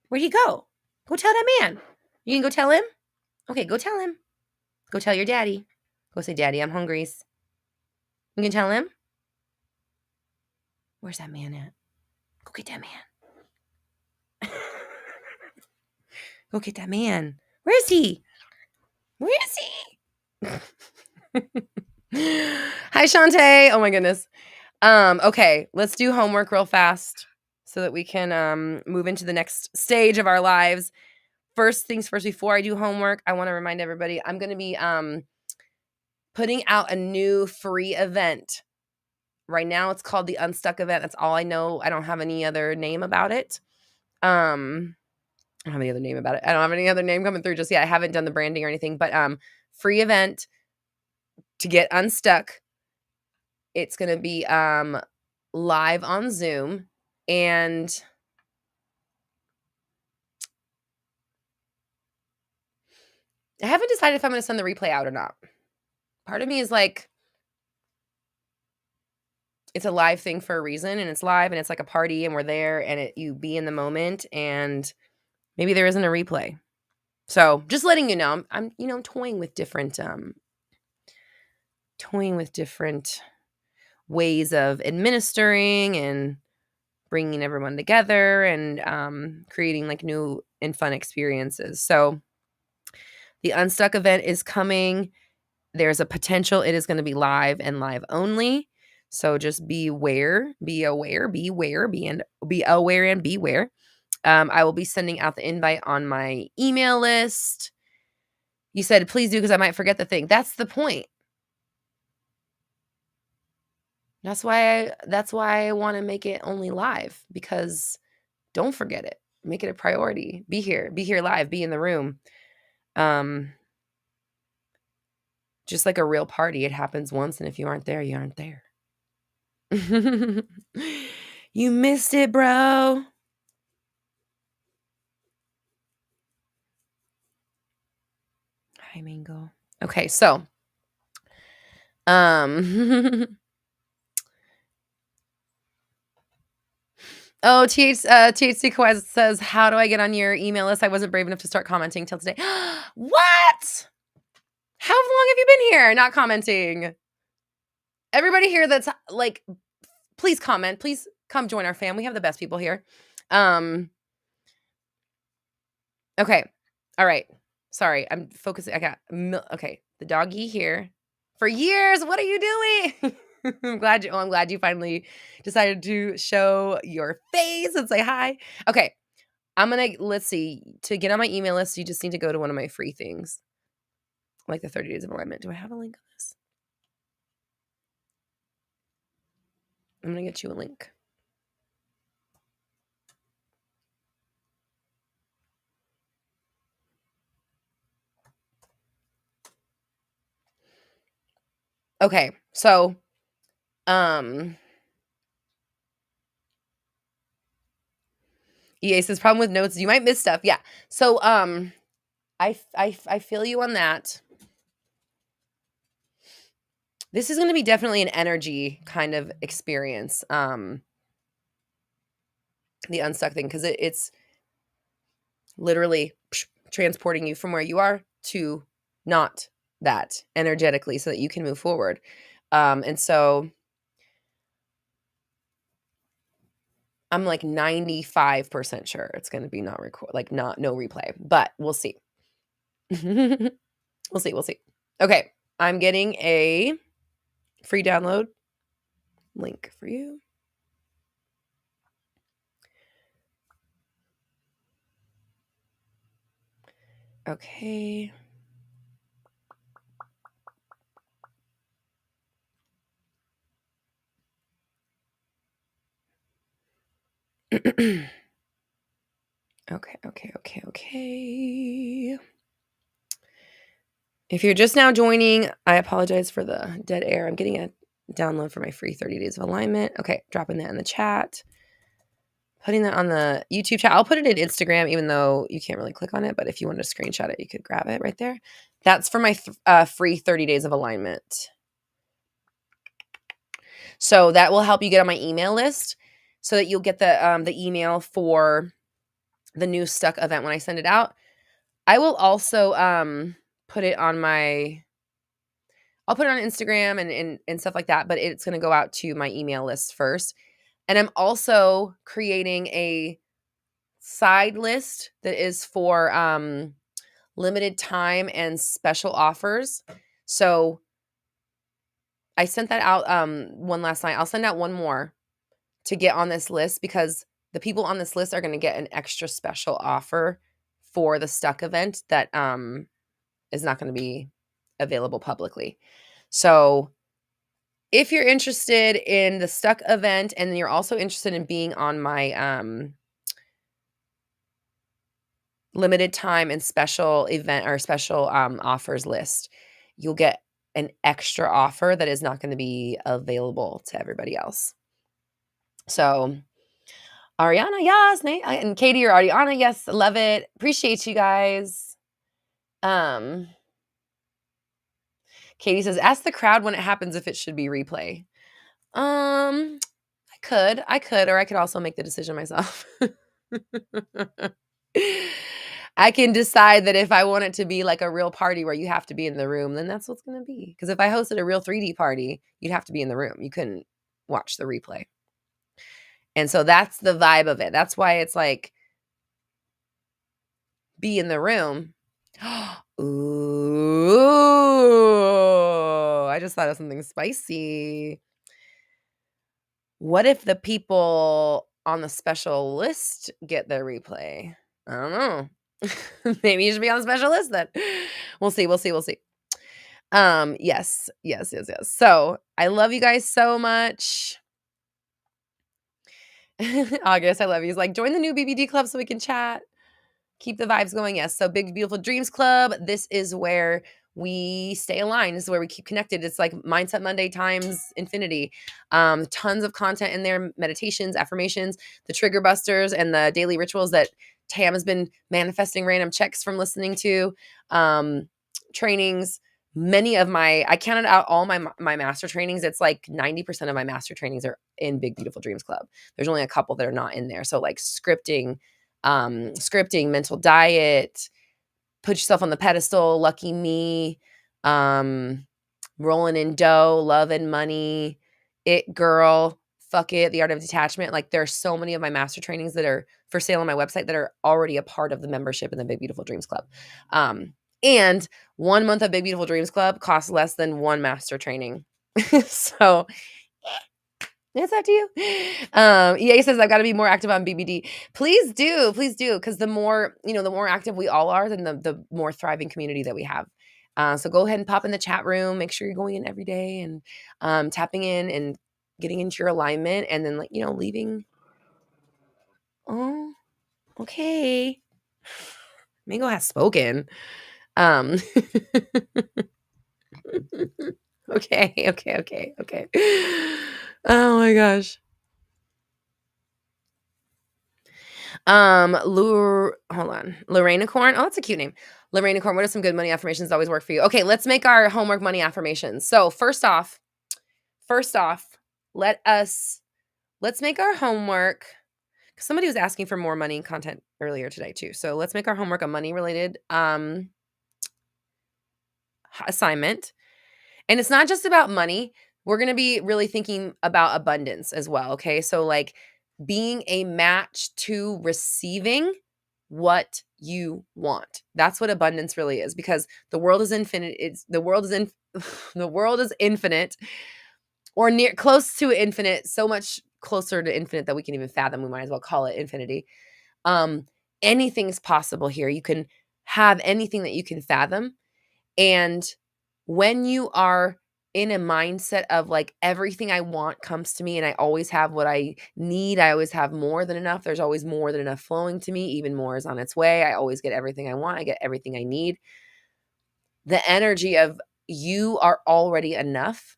Where'd he go? Go tell that man. You can go tell him? Okay, go tell him. Go tell your daddy. Go say, Daddy, I'm hungry. You can tell him? Where's that man at? Go get that man. Go get that man. Where is he? Where is he? Hi, Shantae. Oh my goodness. Okay, let's do homework real fast. so that we can move into the next stage of our lives. First things first, before I do homework, I want to remind everybody I'm going to be putting out a new free event. Right now it's called the Unstuck event. That's all I know. I don't have any other name about it. I don't have any other name about it. I don't have any other name coming through just yet. I haven't done the branding or anything, but free event to get unstuck. It's going to be live on Zoom, and I haven't decided if I'm going to send the replay out or not. Part of me is like, it's a live thing for a reason, and it's live, and it's like a party, and we're there, and you be in the moment, and maybe there isn't a replay. So just letting you know, I'm toying with different ways of administering and bringing everyone together and creating like new and fun experiences. So the Unstuck event is coming. There's a potential it is going to be live and live only. So just be aware and beware. I will be sending out the invite on my email list. You said, please do, because I might forget the thing. That's the point. That's why I want to make it only live, because don't forget it. Make it a priority. Be here live, be in the room. Just like a real party, it happens once, and if you aren't there, you aren't there. You missed it, bro. Hi, Mingo. Okay, so oh, THC Quest says, how do I get on your email list? I wasn't brave enough to start commenting till today. What? How long have you been here not commenting? Everybody here that's like, please comment. Please come join our fam. We have the best people here. Okay. All right. Sorry. I'm focusing. I got, okay. The doggy here for years. What are you doing? I'm glad you finally decided to show your face and say hi. Okay. Let's see. To get on my email list, you just need to go to one of my free things, like the 30 Days of Alignment. Do I have a link on this? I'm going to get you a link. Okay. So, EA says, problem with notes, you might miss stuff. Yeah. So, I feel you on that. This is going to be definitely an energy kind of experience. The Unstuck thing, because it's literally transporting you from where you are to not that energetically, so that you can move forward. And so I'm like 95% sure it's going to be no replay, but we'll see. We'll see. Okay. I'm getting a free download link for you. Okay. Okay. If you're just now joining, I apologize for the dead air. I'm getting a download for my free 30 Days of Alignment. Okay, dropping that in the chat. Putting that on the YouTube chat. I'll put it in Instagram, even though you can't really click on it. But if you want to screenshot it, you could grab it right there. That's for my free 30 Days of Alignment. So that will help you get on my email list, so that you'll get the email for the new Stuck event when I send it out. I will also put it on I'll put it on Instagram and stuff like that, but it's going to go out to my email list first. And I'm also creating a side list that is for limited time and special offers. So I sent that out one last night. I'll send out one more to get on this list, because the people on this list are going to get an extra special offer for the Stuck event that is not going to be available publicly. So if you're interested in the Stuck event and you're also interested in being on my limited time and special event or special offers list, you'll get an extra offer that is not going to be available to everybody else. So Ariana, yes, Nate, and Katie or Ariana, yes, love it. Appreciate you guys. Katie says, ask the crowd when it happens if it should be replay. I could, or I could also make the decision myself. I can decide that if I want it to be like a real party where you have to be in the room, then that's what's going to be. Because if I hosted a real 3D party, you'd have to be in the room. You couldn't watch the replay. And so that's the vibe of it. That's why it's like, be in the room. Ooh, I just thought of something spicy. What if the people on the special list get their replay? I don't know. Maybe you should be on the special list then. We'll see. Yes. So I love you guys so much. August, I love you. He's like, join the new BBD club so we can chat. Keep the vibes going. Yes. So Big Beautiful Dreams Club. This is where we stay aligned. This is where we keep connected. It's like Mindset Monday times infinity. Tons of content in there, meditations, affirmations, the trigger busters, and the daily rituals that Tam has been manifesting random checks from listening to. Trainings. I counted out all my master trainings. It's like 90% of my master trainings are in Big Beautiful Dreams Club. There's only a couple that are not in there. So like scripting, mental diet, put yourself on the pedestal, lucky me, rolling in dough, love and money, it girl, fuck it, the art of detachment. Like there's so many of my master trainings that are for sale on my website that are already a part of the membership in the Big Beautiful Dreams Club. And 1 month of Big Beautiful Dreams Club costs less than one master training. So it's up to you. EA says I've got to be more active on BBD. Please do. Because the more active we all are, then the more thriving community that we have. So go ahead and pop in the chat room. Make sure you're going in every day and tapping in and getting into your alignment, and then leaving. Oh, okay. Mingo has spoken. Okay. Oh my gosh. Hold on. Lorena Corn. Oh, that's a cute name. Lorena Corn, what are some good money affirmations that always work for you? Okay, let's make our homework money affirmations. So first off, let's make our homework. Somebody was asking for more money content earlier today too. So let's make our homework a money related assignment. And it's not just about money. We're going to be really thinking about abundance as well. Okay. So like being a match to receiving what you want. That's what abundance really is, because the world is infinite. The world is infinite, or near close to infinite, so much closer to infinite that we can even fathom. We might as well call it infinity. Anything's possible here. You can have anything that you can fathom. And when you are in a mindset of like everything I want comes to me and I always have what I need, I always have more than enough. There's always more than enough flowing to me. Even more is on its way. I always get everything I want. I get everything I need. The energy of you are already enough.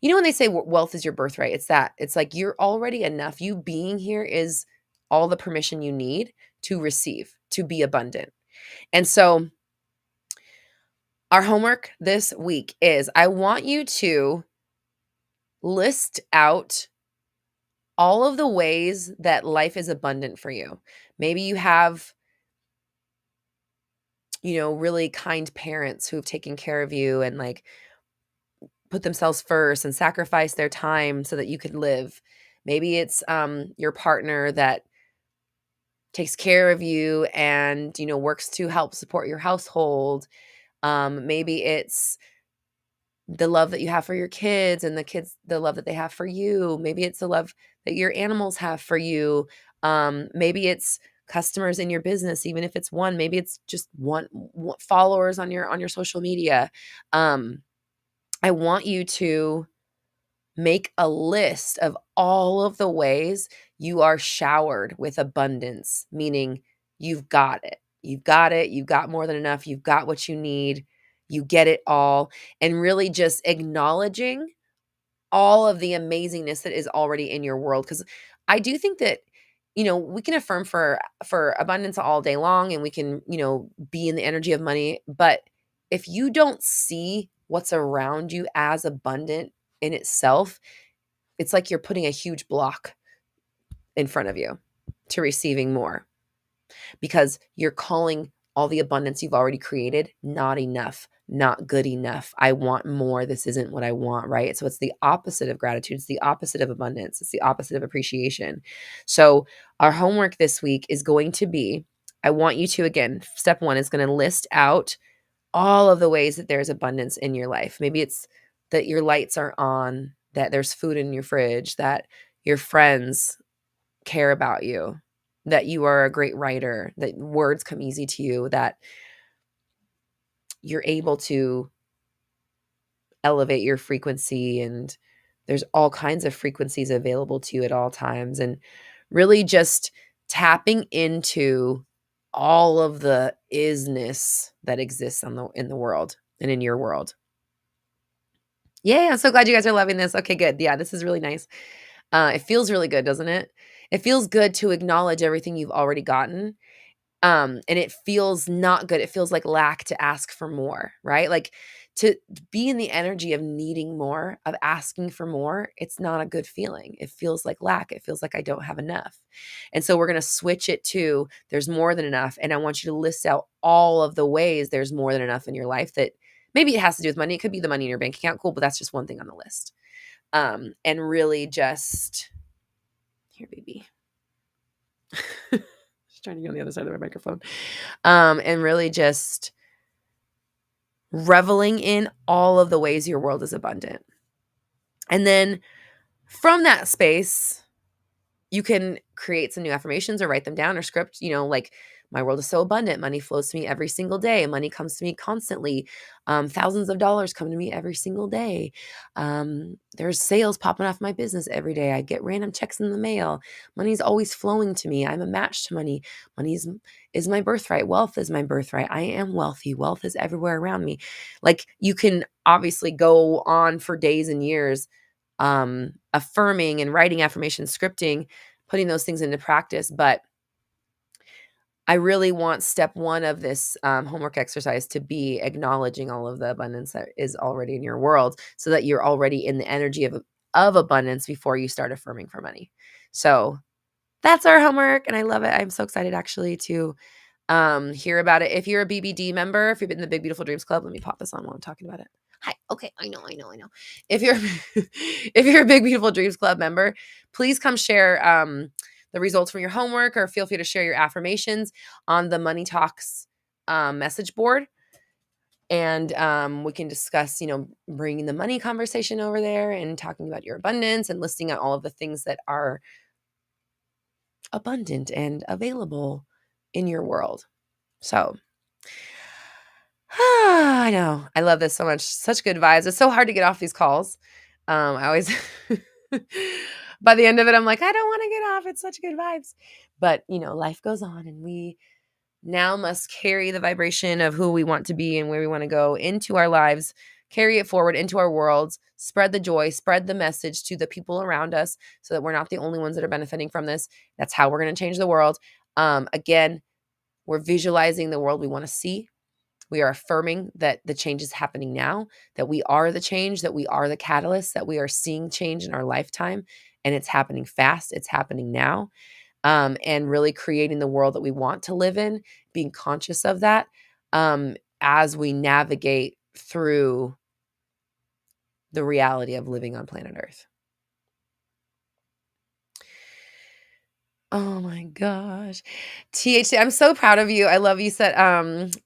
You know, when they say wealth is your birthright, it's that. It's like you're already enough. You being here is all the permission you need to receive, to be abundant. And so our homework this week is I want you to list out all of the ways that life is abundant for you. Maybe you have, really kind parents who've taken care of you and like put themselves first and sacrificed their time so that you could live. Maybe it's your partner that takes care of you and, works to help support your household. Maybe it's the love that you have for your kids and the love that they have for you. Maybe it's the love that your animals have for you. Maybe it's customers in your business, even if it's one, maybe it's just one followers on your social media. I want you to make a list of all of the ways you are showered with abundance, meaning you've got it. You've got it. You've got more than enough. You've got what you need. You get it all. And really just acknowledging all of the amazingness that is already in your world. Because I do think that, we can affirm for abundance all day long, and we can, be in the energy of money. But if you don't see what's around you as abundant in itself, it's like you're putting a huge block in front of you to receiving more, because you're calling all the abundance you've already created not enough, not good enough. I want more. This isn't what I want, right? So it's the opposite of gratitude. It's the opposite of abundance. It's the opposite of appreciation. So our homework this week is going to be, I want you to, again, step one is going to list out all of the ways that there's abundance in your life. Maybe it's that your lights are on, that there's food in your fridge, that your friends care about you, that you are a great writer, that words come easy to you, that you're able to elevate your frequency, and there's all kinds of frequencies available to you at all times, and really just tapping into all of the isness that exists in the world and in your world. Yay, I'm so glad you guys are loving this. Okay, good. Yeah, this is really nice. It feels really good, doesn't it? It feels good to acknowledge everything you've already gotten. And it feels not good. It feels like lack to ask for more, right? Like to be in the energy of needing more, of asking for more, it's not a good feeling. It feels like lack. It feels like I don't have enough. And so we're going to switch it to there's more than enough. And I want you to list out all of the ways there's more than enough in your life. That maybe it has to do with money. It could be the money in your bank account. Cool. But that's just one thing on the list. And really just, here, baby. Just trying to get on the other side of my microphone. And really just reveling in all of the ways your world is abundant. And then from that space, you can create some new affirmations or write them down or script, like my world is so abundant. Money flows to me every single day. Money comes to me constantly. Thousands of dollars come to me every single day. There's sales popping off my business every day. I get random checks in the mail. Money's always flowing to me. I'm a match to money. Money is my birthright. Wealth is my birthright. I am wealthy. Wealth is everywhere around me. Like, you can obviously go on for days and years affirming and writing affirmations, scripting, putting those things into practice. But I really want step one of this homework exercise to be acknowledging all of the abundance that is already in your world, so that you're already in the energy of abundance before you start affirming for money. So that's our homework, and I love it. I'm so excited actually to hear about it. If you're a BBD member, if you've been in the Big Beautiful Dreams Club, let me pop this on while I'm talking about it. Hi. Okay. I know. If you're if you're a Big Beautiful Dreams Club member, please come share the results from your homework, or feel free to share your affirmations on the Money Talks message board. And we can discuss, bringing the money conversation over there and talking about your abundance and listing out all of the things that are abundant and available in your world. So I know. I love this so much. Such good vibes. It's so hard to get off these calls. I always, by the end of it, I'm like, I don't want to get off. It's such good vibes. But, life goes on, and we now must carry the vibration of who we want to be and where we want to go into our lives, carry it forward into our worlds, spread the joy, spread the message to the people around us, so that we're not the only ones that are benefiting from this. That's how we're going to change the world. Again, we're visualizing the world we want to see. We are affirming that the change is happening now, that we are the change, that we are the catalyst, that we are seeing change in our lifetime, and it's happening fast. It's happening now. And really creating the world that we want to live in, being conscious of that as we navigate through the reality of living on planet Earth. Oh my gosh. THC, I'm so proud of you. I love you. Said,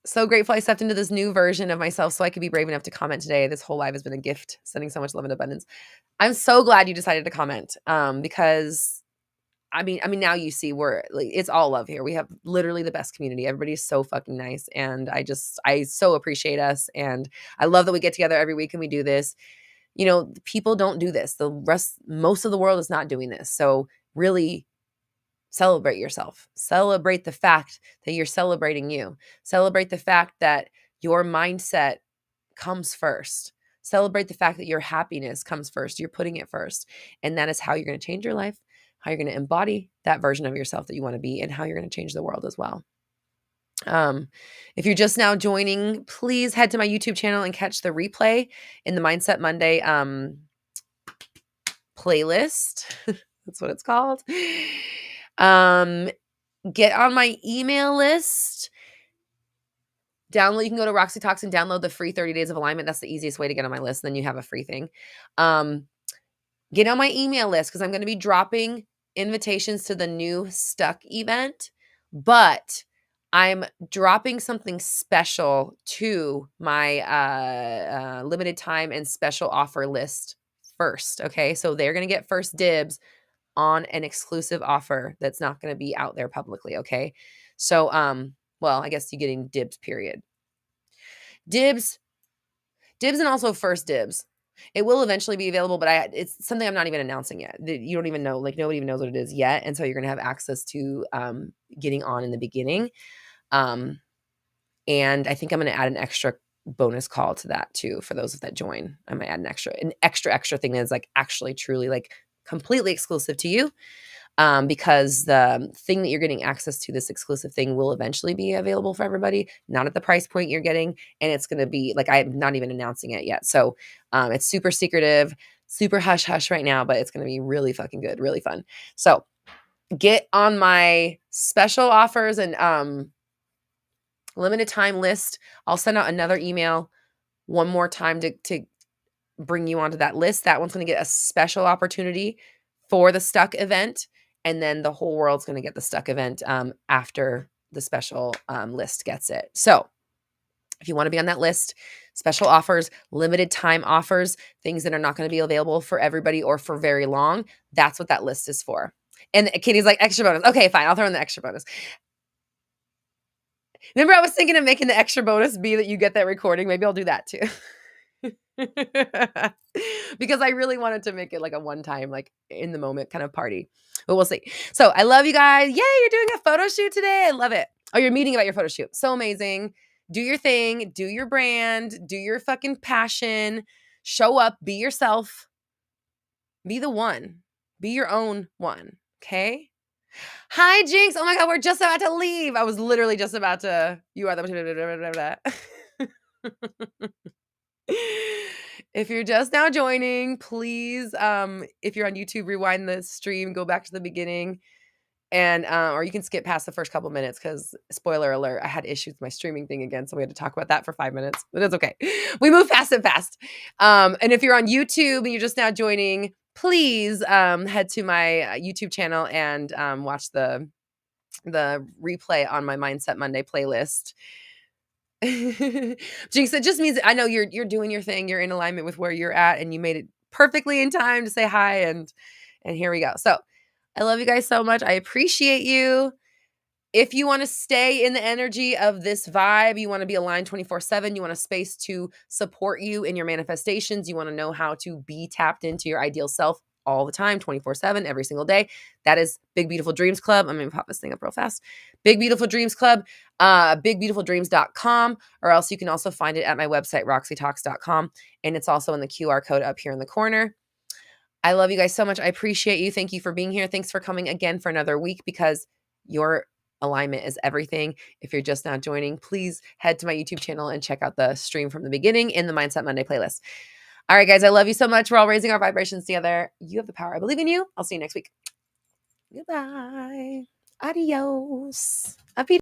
so grateful I stepped into this new version of myself so I could be brave enough to comment today. This whole live has been a gift, sending so much love and abundance. I'm so glad you decided to comment. Because I mean, now you see we're like, it's all love here. We have literally the best community. Everybody's so fucking nice. And I so appreciate us. And I love that we get together every week and we do this. You know, people don't do this. Most of the world is not doing this. So really celebrate yourself. Celebrate the fact that you're celebrating you. Celebrate the fact that your mindset comes first. Celebrate the fact that your happiness comes first. You're putting it first. And that is how you're going to change your life, how you're going to embody that version of yourself that you want to be, and how you're going to change the world as well. If you're just now joining, please head to my YouTube channel and catch the replay in the Mindset Monday playlist. That's what it's called. Get on my email list. You can go to Roxy Talks and download the free 30 days of alignment. That's the easiest way to get on my list. Then you have a free thing. Get on my email list because I'm going to be dropping invitations to the new Stuck event, but I'm dropping something special to my limited time and special offer list first. Okay. So they're going to get first dibs on an exclusive offer that's not going to be out there publicly. Okay. So, well, I guess you're getting dibs, period. Dibs and also first dibs. It will eventually be available, but it's something I'm not even announcing yet. You don't even know, like nobody even knows what it is yet. And so you're going to have access to getting on in the beginning. And I think I'm going to add an extra bonus call to that too for those that join. I might add an extra thing that's like actually truly like completely exclusive to you. Because the thing that you're getting access to, this exclusive thing, will eventually be available for everybody, not at the price point you're getting. And it's going to be like, I'm not even announcing it yet. So it's super secretive, super hush hush right now, but it's going to be really fucking good, really fun. So get on my special offers and limited time list. I'll send out another email one more time to bring you onto that list. That one's going to get a special opportunity for the Stuck event. And then the whole world's going to get the Stuck event after the special list gets it. So if you want to be on that list, special offers, limited time offers, things that are not going to be available for everybody or for very long, that's what that list is for. And Katie's like, extra bonus. Okay, fine. I'll throw in the extra bonus. Remember, I was thinking of making the extra bonus be that you get that recording. Maybe I'll do that too. Because I really wanted to make it like a one-time, like in the moment kind of party, but we'll see. So I love you guys. Yay, you're doing a photo shoot today. I love it. Oh, you're meeting about your photo shoot. So amazing. Do your thing, do your brand, do your fucking passion, show up, be yourself, be the one, be your own one. Okay. Hi, Jinx. Oh my God, we're just about to leave. I was literally just about to, you are the If you're just now joining, please, if you're on YouTube, rewind the stream, go back to the beginning, and or you can skip past the first couple minutes because, spoiler alert, I had issues with my streaming thing again, so we had to talk about that for 5 minutes, but it's okay. We move past it fast. And if you're on YouTube and you're just now joining, please head to my YouTube channel and watch the replay on my Mindset Monday playlist. Jinx, it just means I know you're doing your thing. You're in alignment with where you're at, and you made it perfectly in time to say hi. And here we go. So I love you guys so much. I appreciate you. If you want to stay in the energy of this vibe, you want to be aligned 24/7, you want a space to support you in your manifestations, you want to know how to be tapped into your ideal self all the time, 24/7, every single day. That is Big Beautiful Dreams Club. I'm going to pop this thing up real fast. Big Beautiful Dreams Club, bigbeautifuldreams.com, or else you can also find it at my website, roxytalks.com. And it's also in the QR code up here in the corner. I love you guys so much. I appreciate you. Thank you for being here. Thanks for coming again for another week, because your alignment is everything. If you're just now joining, please head to my YouTube channel and check out the stream from the beginning in the Mindset Monday playlist. All right, guys, I love you so much. We're all raising our vibrations together. You have the power. I believe in you. I'll see you next week. Goodbye. Adios.